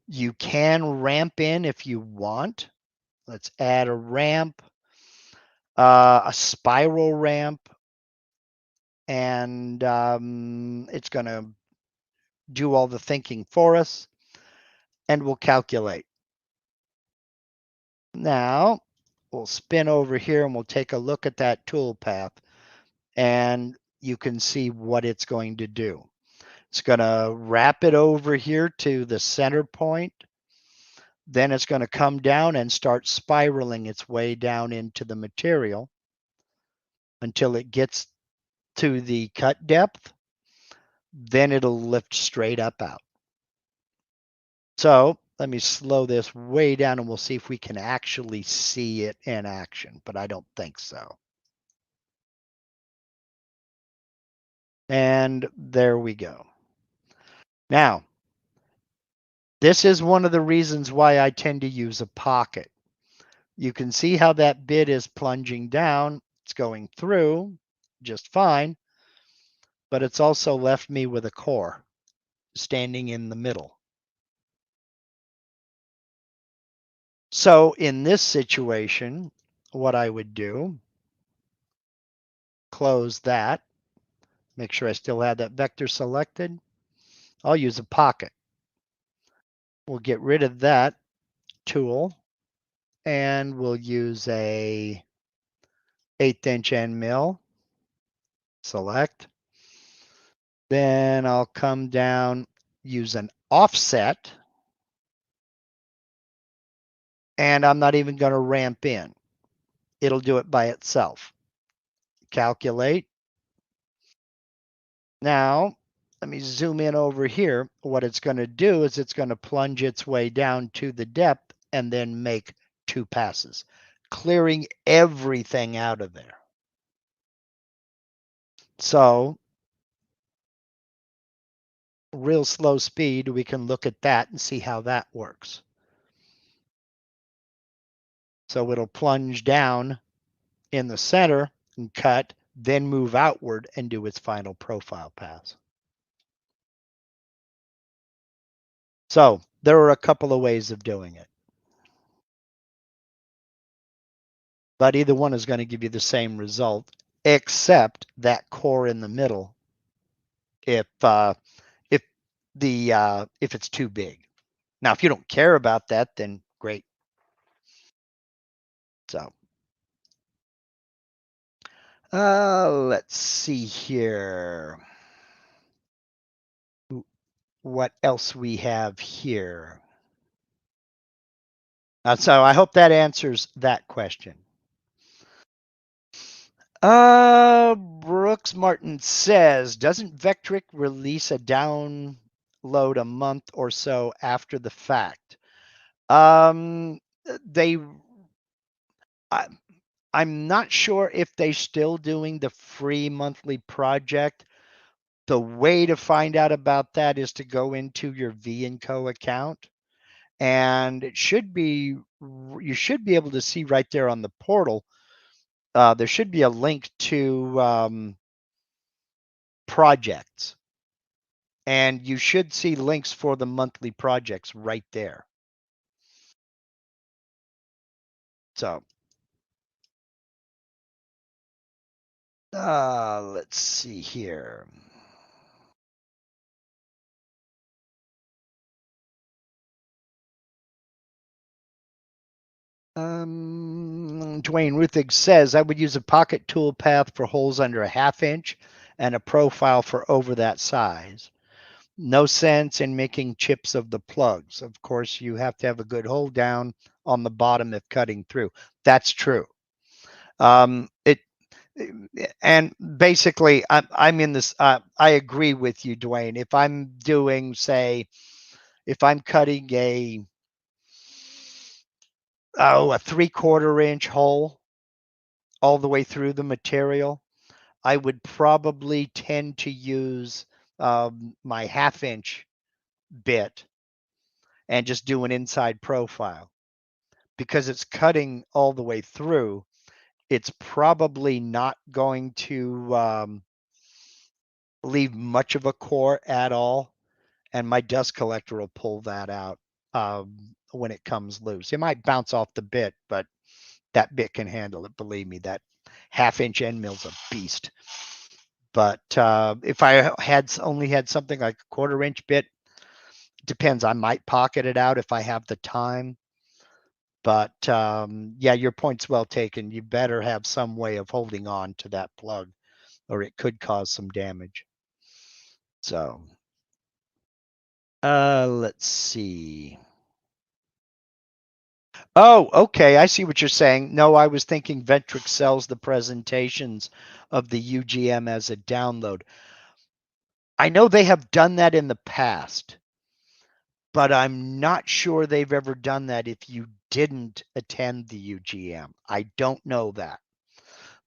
You can ramp in if you want. Let's add a ramp, a spiral ramp, and it's going to do all the thinking for us, and we'll calculate. Now, we'll spin over here and we'll take a look at that tool path. and you can see what it's going to do. It's going to wrap it over here to the center point. Then it's going to come down and start spiraling its way down into the material until it gets to the cut depth. Then it'll lift straight up out. So let me slow this way down and we'll see if we can actually see it in action, but I don't think so. And there we go. Now, this is one of the reasons why I tend to use a pocket. You can see how that bit is plunging down. It's going through just fine, but it's also left me with a core standing in the middle. So in this situation, what I would do, close that, make sure I still have that vector selected. I'll use a pocket. We'll get rid of that tool and we'll use a 1/8 inch end mill. Select. Then I'll come down, use an offset, and I'm not even going to ramp in. It'll do it by itself. Calculate. Now, let me zoom in over here. What it's going to do is it's going to plunge its way down to the depth and then make 2 passes, clearing everything out of there. So, real slow speed, we can look at that and see how that works. So it'll plunge down in the center and cut, then move outward and do its final profile pass. So there are a couple of ways of doing it. But either one is going to give you the same result, except that core in the middle if it's too big. Now, if you don't care about that, then great. So let's see here. What else we have here? So I hope that answers that question. Brooks Martin says, doesn't Vectric release a download a month or so after the fact? I'm not sure if they're still doing the free monthly project. The way to find out about that is to go into your V&Co account, and you should be able to see right there on the portal. There should be a link to projects, and you should see links for the monthly projects right there. So let's see here. Dwayne Ruthig says, I would use a pocket tool path for holes under a 1/2 inch and a profile for over that size. No sense in making chips of the plugs. Of course, you have to have a good hold down on the bottom if cutting through. That's true. And basically, I'm in this. I agree with you, Dwayne. If I'm doing, say, if I'm cutting a 3/4 inch hole all the way through the material, I would probably tend to use my 1/2 inch bit and just do an inside profile, because it's cutting all the way through. It's probably not going to leave much of a core at all, and my dust collector will pull that out when it comes loose. It might bounce off the bit, but that bit can handle it. Believe me, that 1/2 inch end mill's a beast. But if I only had something like a 1/4 inch bit, depends. I might pocket it out if I have the time. But yeah, your point's well taken. You better have some way of holding on to that plug or it could cause some damage. So, let's see. Oh, okay. I see what you're saying. No, I was thinking Vectric sells the presentations of the UGM as a download. I know they have done that in the past, but I'm not sure they've ever done that if you didn't attend the UGM. I don't know that.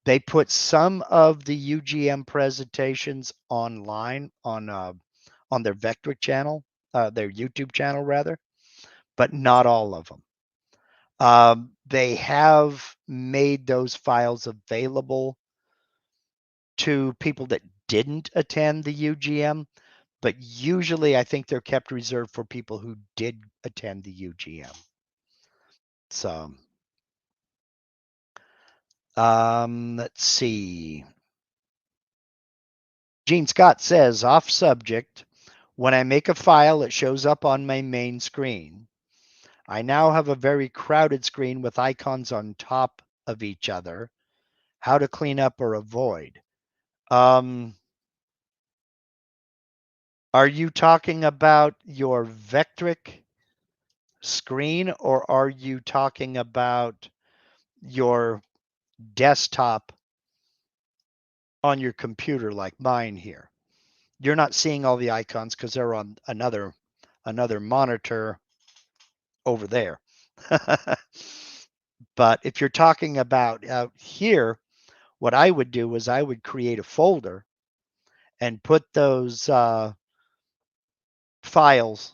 They put some of the UGM presentations online on their Vectric channel, their YouTube channel rather, but not all of them. They have made those files available to people that didn't attend the UGM, but usually I think they're kept reserved for people who did attend the UGM. So, let's see. Gene Scott says, off subject, when I make a file, it shows up on my main screen. I now have a very crowded screen with icons on top of each other. How to clean up or avoid? Are you talking about your Vectric screen, or are you talking about your desktop on your computer like mine here? You're not seeing all the icons because they're on another monitor over there. But if you're talking about out here, what I would do is I would create a folder and put those files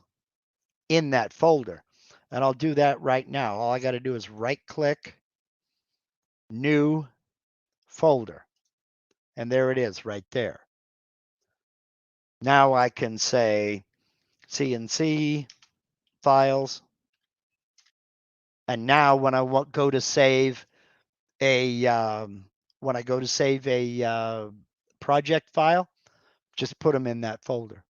in that folder. And I'll do that right now. All I got to do is right click, new folder. And there it is right there. Now I can say CNC files. And now when I go to save a project file, just put them in that folder.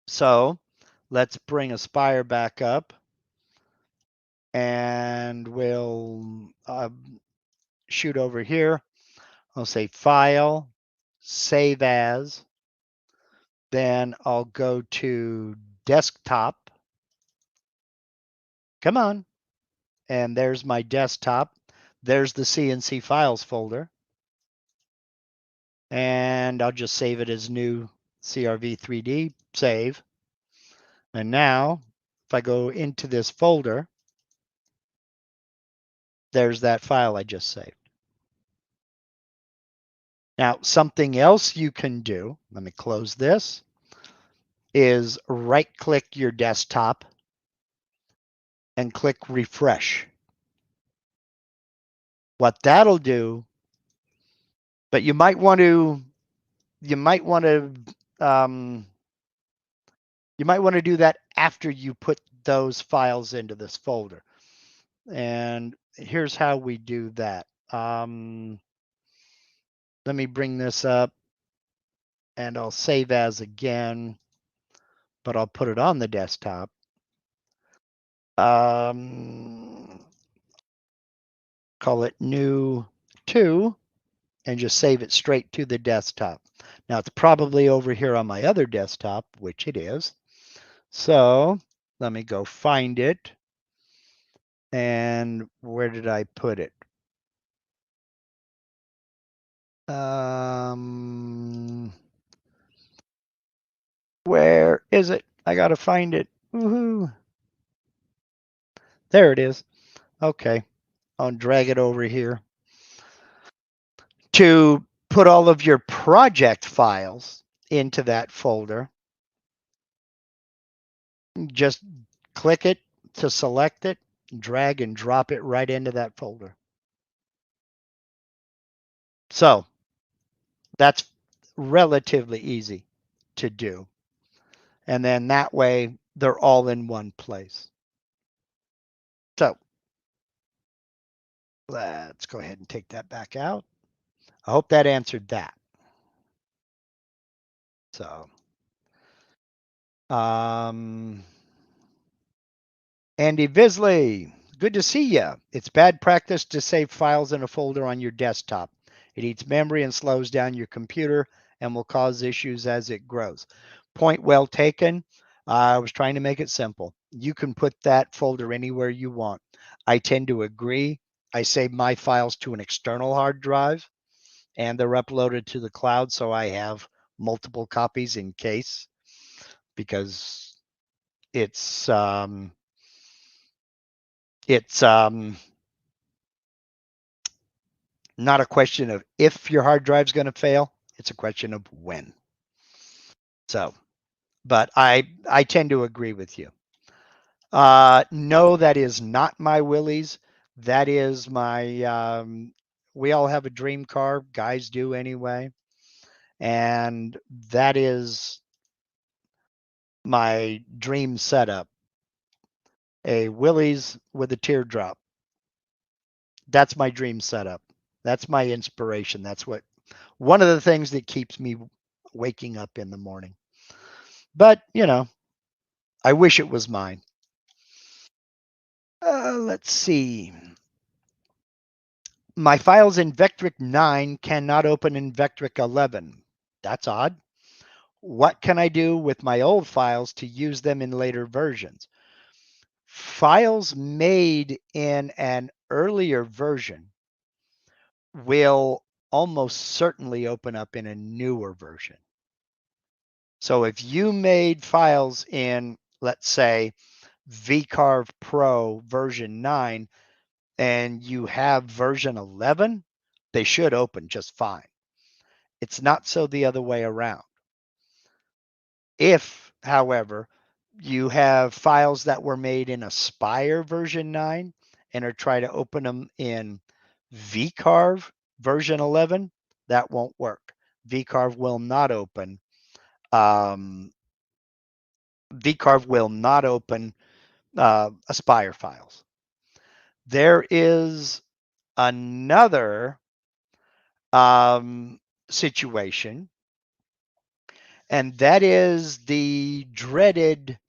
So let's bring Aspire back up, and we'll shoot over here. I'll say File, Save As. Then I'll go to Desktop. Come on. And there's my desktop. There's the CNC Files folder. And I'll just save it as new CRV 3D, save. And now, if I go into this folder, there's that file I just saved. Now, something else you can do, let me close this, is right-click your desktop and click refresh. What that'll do, but you might want to do that after you put those files into this folder. And here's how we do that. Let me bring this up, and I'll save as again, but I'll put it on the desktop. Call it new 2 and just save it straight to the desktop. Now it's probably over here on my other desktop, which it is. So let me go find it. And where did I put it? Where is it? I gotta find it. Woohoo! There it is. Okay, I'll drag it over here. To put all of your project files into that folder, just click it to select it, drag and drop it right into that folder. So that's relatively easy to do. And then that way they're all in one place. So let's go ahead and take that back out. I hope that answered that. So, Andy Visley, good to see you. It's bad practice to save files in a folder on your desktop. It eats memory and slows down your computer and will cause issues as it grows. Point well taken. I was trying to make it simple. You can put that folder anywhere you want. I tend to agree. I save my files to an external hard drive and they're uploaded to the cloud, so I have multiple copies in case, because it's not a question of if your hard drive's going to fail, it's a question of when. So, but I tend to agree with you. No, that is not my Willys. That is my we all have a dream car, guys do anyway, and that is my dream setup. A Willys with a teardrop. That's my dream setup. That's my inspiration. That's what one of the things that keeps me waking up in the morning. But, I wish it was mine. Let's see. My files in Vectric 9 cannot open in Vectric 11. That's odd. What can I do with my old files to use them in later versions? Files made in an earlier version will almost certainly open up in a newer version. So if you made files in, let's say, VCarve Pro version 9 and you have version 11, they should open just fine. It's not so the other way around. If, however, you have files that were made in Aspire version 9 and are trying to open them in VCarve version 11, that won't work. VCarve will not open. VCarve will not open Aspire files. There is another situation, and that is the dreaded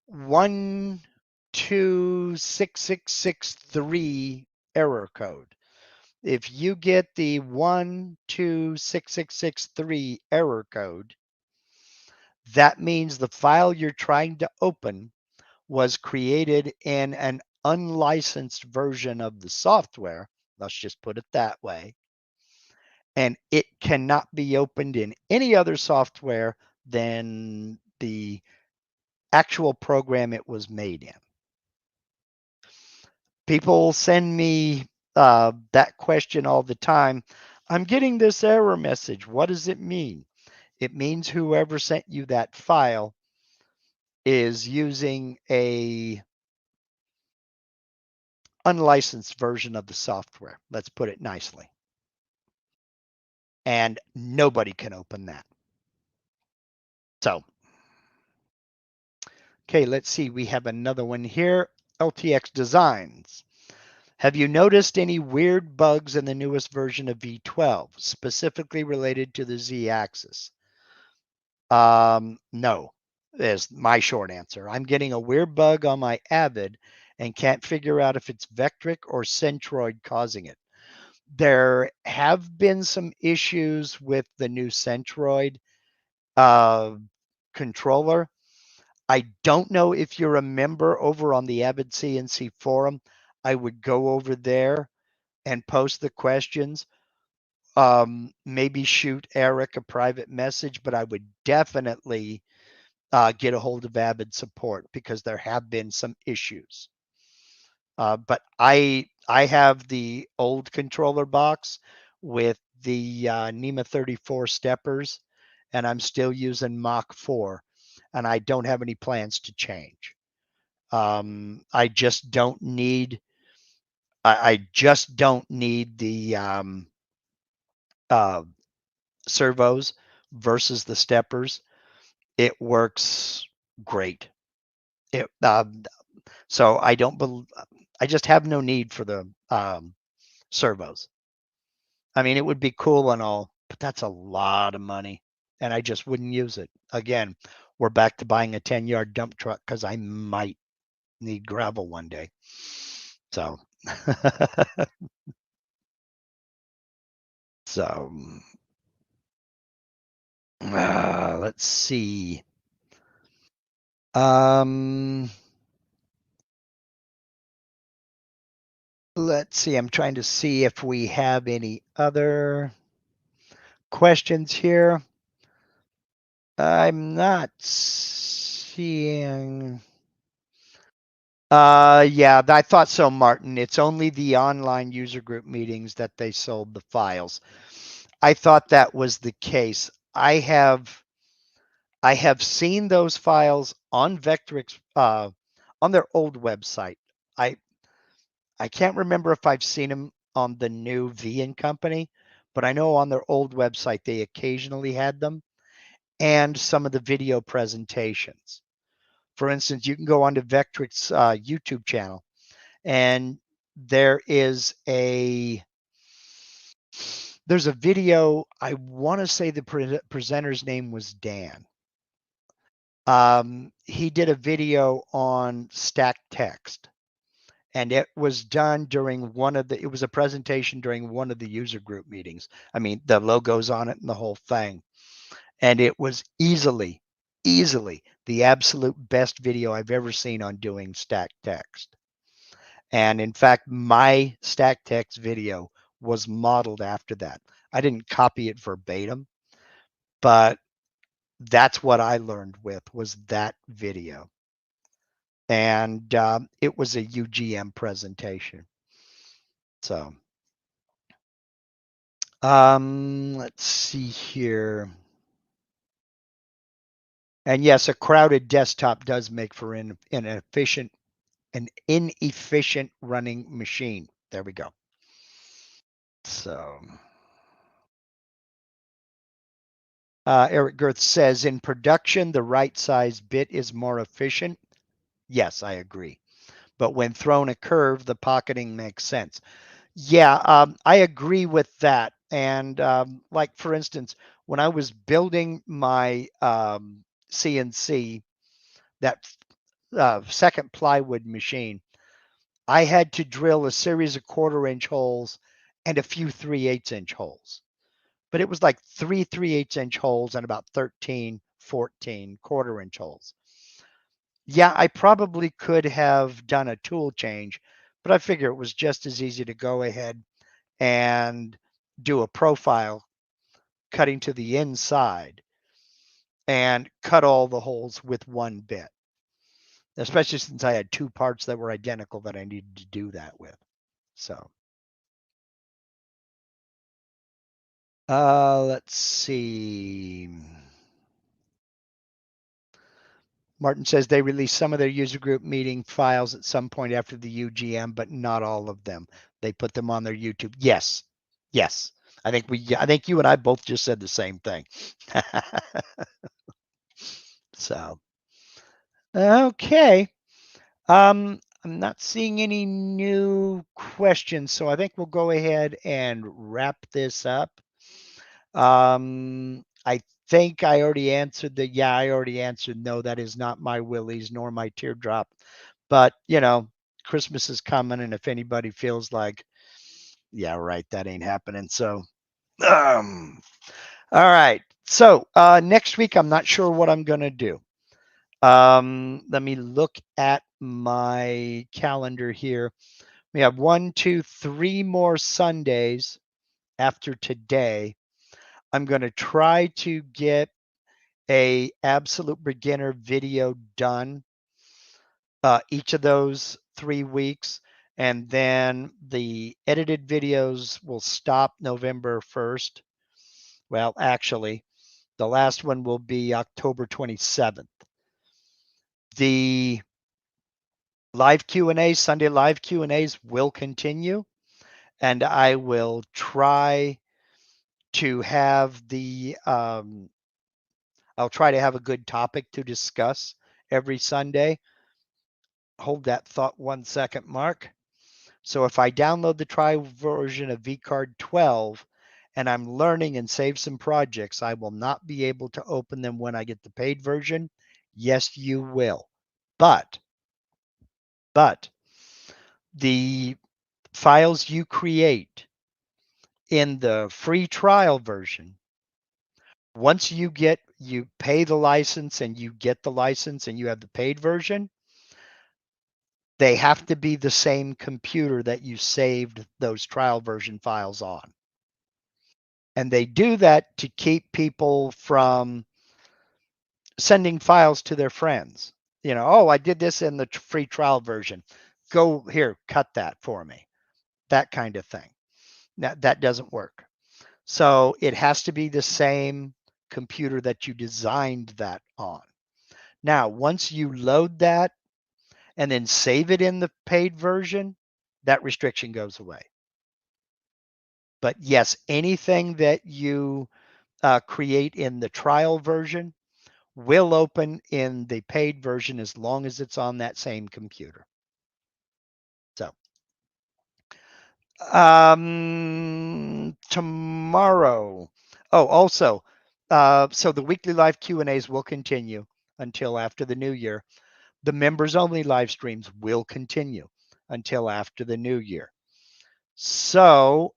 126663 error code. If you get the 126663 error code, that means the file you're trying to open was created in an unlicensed version of the software. Let's just put it that way. And it cannot be opened in any other software than the actual program it was made in. People send me that question all the time. I'm getting this error message. What does it mean? It means whoever sent you that file is using a unlicensed version of the software. Let's put it nicely. And nobody can open that. So, okay, let's see. We have another one here. LTX Designs. Have you noticed any weird bugs in the newest version of V12, specifically related to the Z-axis? No, is my short answer. I'm getting a weird bug on my Avid and can't figure out if it's Vectric or Centroid causing it. There have been some issues with the new Centroid controller. I don't know if you're a member over on the Avid CNC forum. I would go over there and post the questions. Maybe shoot Eric a private message, but I would definitely get a hold of Avid support because there have been some issues. But I have the old controller box with the NEMA 34 steppers, and I'm still using Mach 4, and I don't have any plans to change. I just don't need. I just don't need the servos versus the steppers. It works great. It so I don't. I just have no need for the servos. I mean, it would be cool and all, but that's a lot of money, and I just wouldn't use it. Again, we're back to buying a 10-yard dump truck because I might need gravel one day. So, So, let's see. Let's see. I'm trying to see if we have any other questions here. I'm not seeing. Yeah, I thought so, Martin. It's only the online user group meetings that they sold the files. I thought that was the case. I have seen those files on Vectric's on their old website. I can't remember if I've seen them on the new V and Company, but I know on their old website they occasionally had them, and some of the video presentations. For instance, you can go onto Vectric's YouTube channel, and there's a video. I want to say the presenter's name was Dan. He did a video on stacked text, and it was done during it was a presentation during one of the user group meetings. I mean, the logos on it and the whole thing. And it was easily the absolute best video I've ever seen on doing stacked text. And in fact, my stacked text video was modeled after that. I didn't copy it verbatim, but that's what I learned with was that video. And it was a UGM presentation. So, let's see here. And yes, a crowded desktop does make for an inefficient running machine. There we go. So, Eric Girth says, in production, the right size bit is more efficient. Yes, I agree. But when thrown a curve, the pocketing makes sense. Yeah, I agree with that. And like, for instance, when I was building my CNC, that second plywood machine, I had to drill a series of 1/4-inch holes and a few 3/8 inch holes. But it was like 3 3/8 inch holes and about 13, 14 1/4-inch holes. Yeah, I probably could have done a tool change, but I figure it was just as easy to go ahead and do a profile cutting to the inside and cut all the holes with one bit, especially since I had two parts that were identical that I needed to do that with. So, let's see. Martin says they released some of their user group meeting files at some point after the UGM, but not all of them. They put them on their YouTube. Yes. Yes. I think you and I both just said the same thing. So, okay. I'm not seeing any new questions, so I think we'll go ahead and wrap this up. I think I already answered I already answered no, that is not my willies nor my teardrop. But, Christmas is coming, and if anybody feels like, yeah, right, that ain't happening. So, all right. So, next week, I'm not sure what I'm going to do. Let me look at my calendar here. We have 1, 2, 3 more Sundays after today. I'm going to try to get a absolute beginner video done each of those 3 weeks. And then the edited videos will stop November 1st. Well, actually, the last one will be October 27th. The live Q&A, Sunday live Q&As will continue, and I will try to have I'll try to have a good topic to discuss every Sunday. Hold that thought 1 second, Mark. So if I download the trial version of VCard 12 and I'm learning and save some projects, I will not be able to open them when I get the paid version. Yes, you will. But the files you create in the free trial version, once you pay the license and you get the license and you have the paid version, they have to be the same computer that you saved those trial version files on. And they do that to keep people from sending files to their friends. Oh, I did this in the free trial version. Go here, cut that for me. That kind of thing. That doesn't work. So it has to be the same computer that you designed that on. Now, once you load that and then save it in the paid version, that restriction goes away. But yes, anything that you create in the trial version will open in the paid version as long as it's on that same computer. So tomorrow. Oh, also, so the weekly live Q&As will continue until after the new year. The members only live streams will continue until after the new year. So,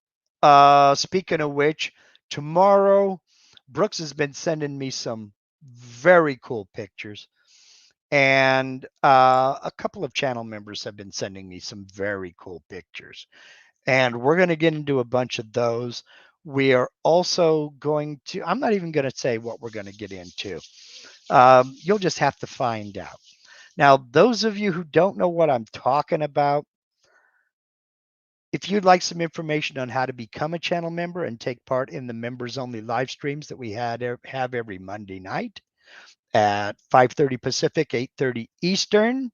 speaking of which, tomorrow, Brooks has been sending me some very cool pictures. And a couple of channel members have been sending me some very cool pictures. And we're going to get into a bunch of those. We are also going to, I'm not even going to say what we're going to get into. You'll just have to find out. Now, those of you who don't know what I'm talking about, if you'd like some information on how to become a channel member and take part in the members only live streams that we have every Monday night at 5:30 Pacific, 8:30 Eastern,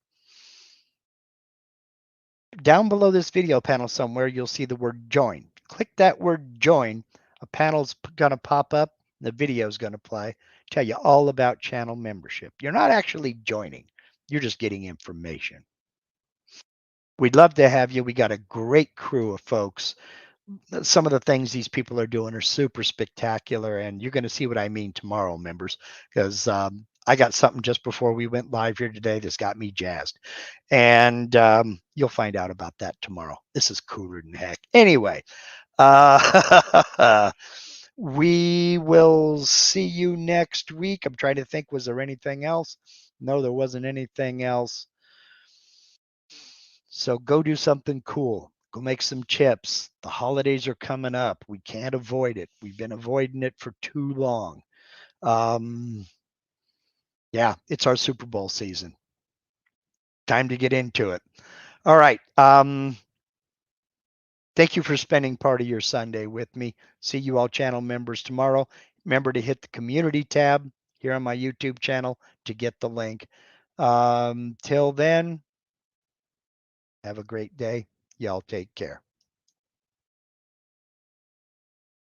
down below this video panel somewhere, you'll see the word join. Click that word join. A panel's going to pop up. The video is going to play. Tell you all about channel membership. You're not actually joining. You're just getting information. We'd love to have you. We got a great crew of folks. Some of the things these people are doing are super spectacular, and you're going to see what I mean tomorrow, members, because I got something just before we went live here today that's got me jazzed, and you'll find out about that tomorrow. This is cooler than heck. Anyway, we will see you next week. I'm trying to think, was there anything else? No, there wasn't anything else. So go do something cool. Go make some chips. The holidays are coming up. We can't avoid it. We've been avoiding it for too long. Yeah, it's our Super Bowl season. Time to get into it. All right. Thank you for spending part of your Sunday with me. See you all channel members tomorrow. Remember to hit the community tab here on my YouTube channel to get the link. Till then, have a great day. Y'all take care.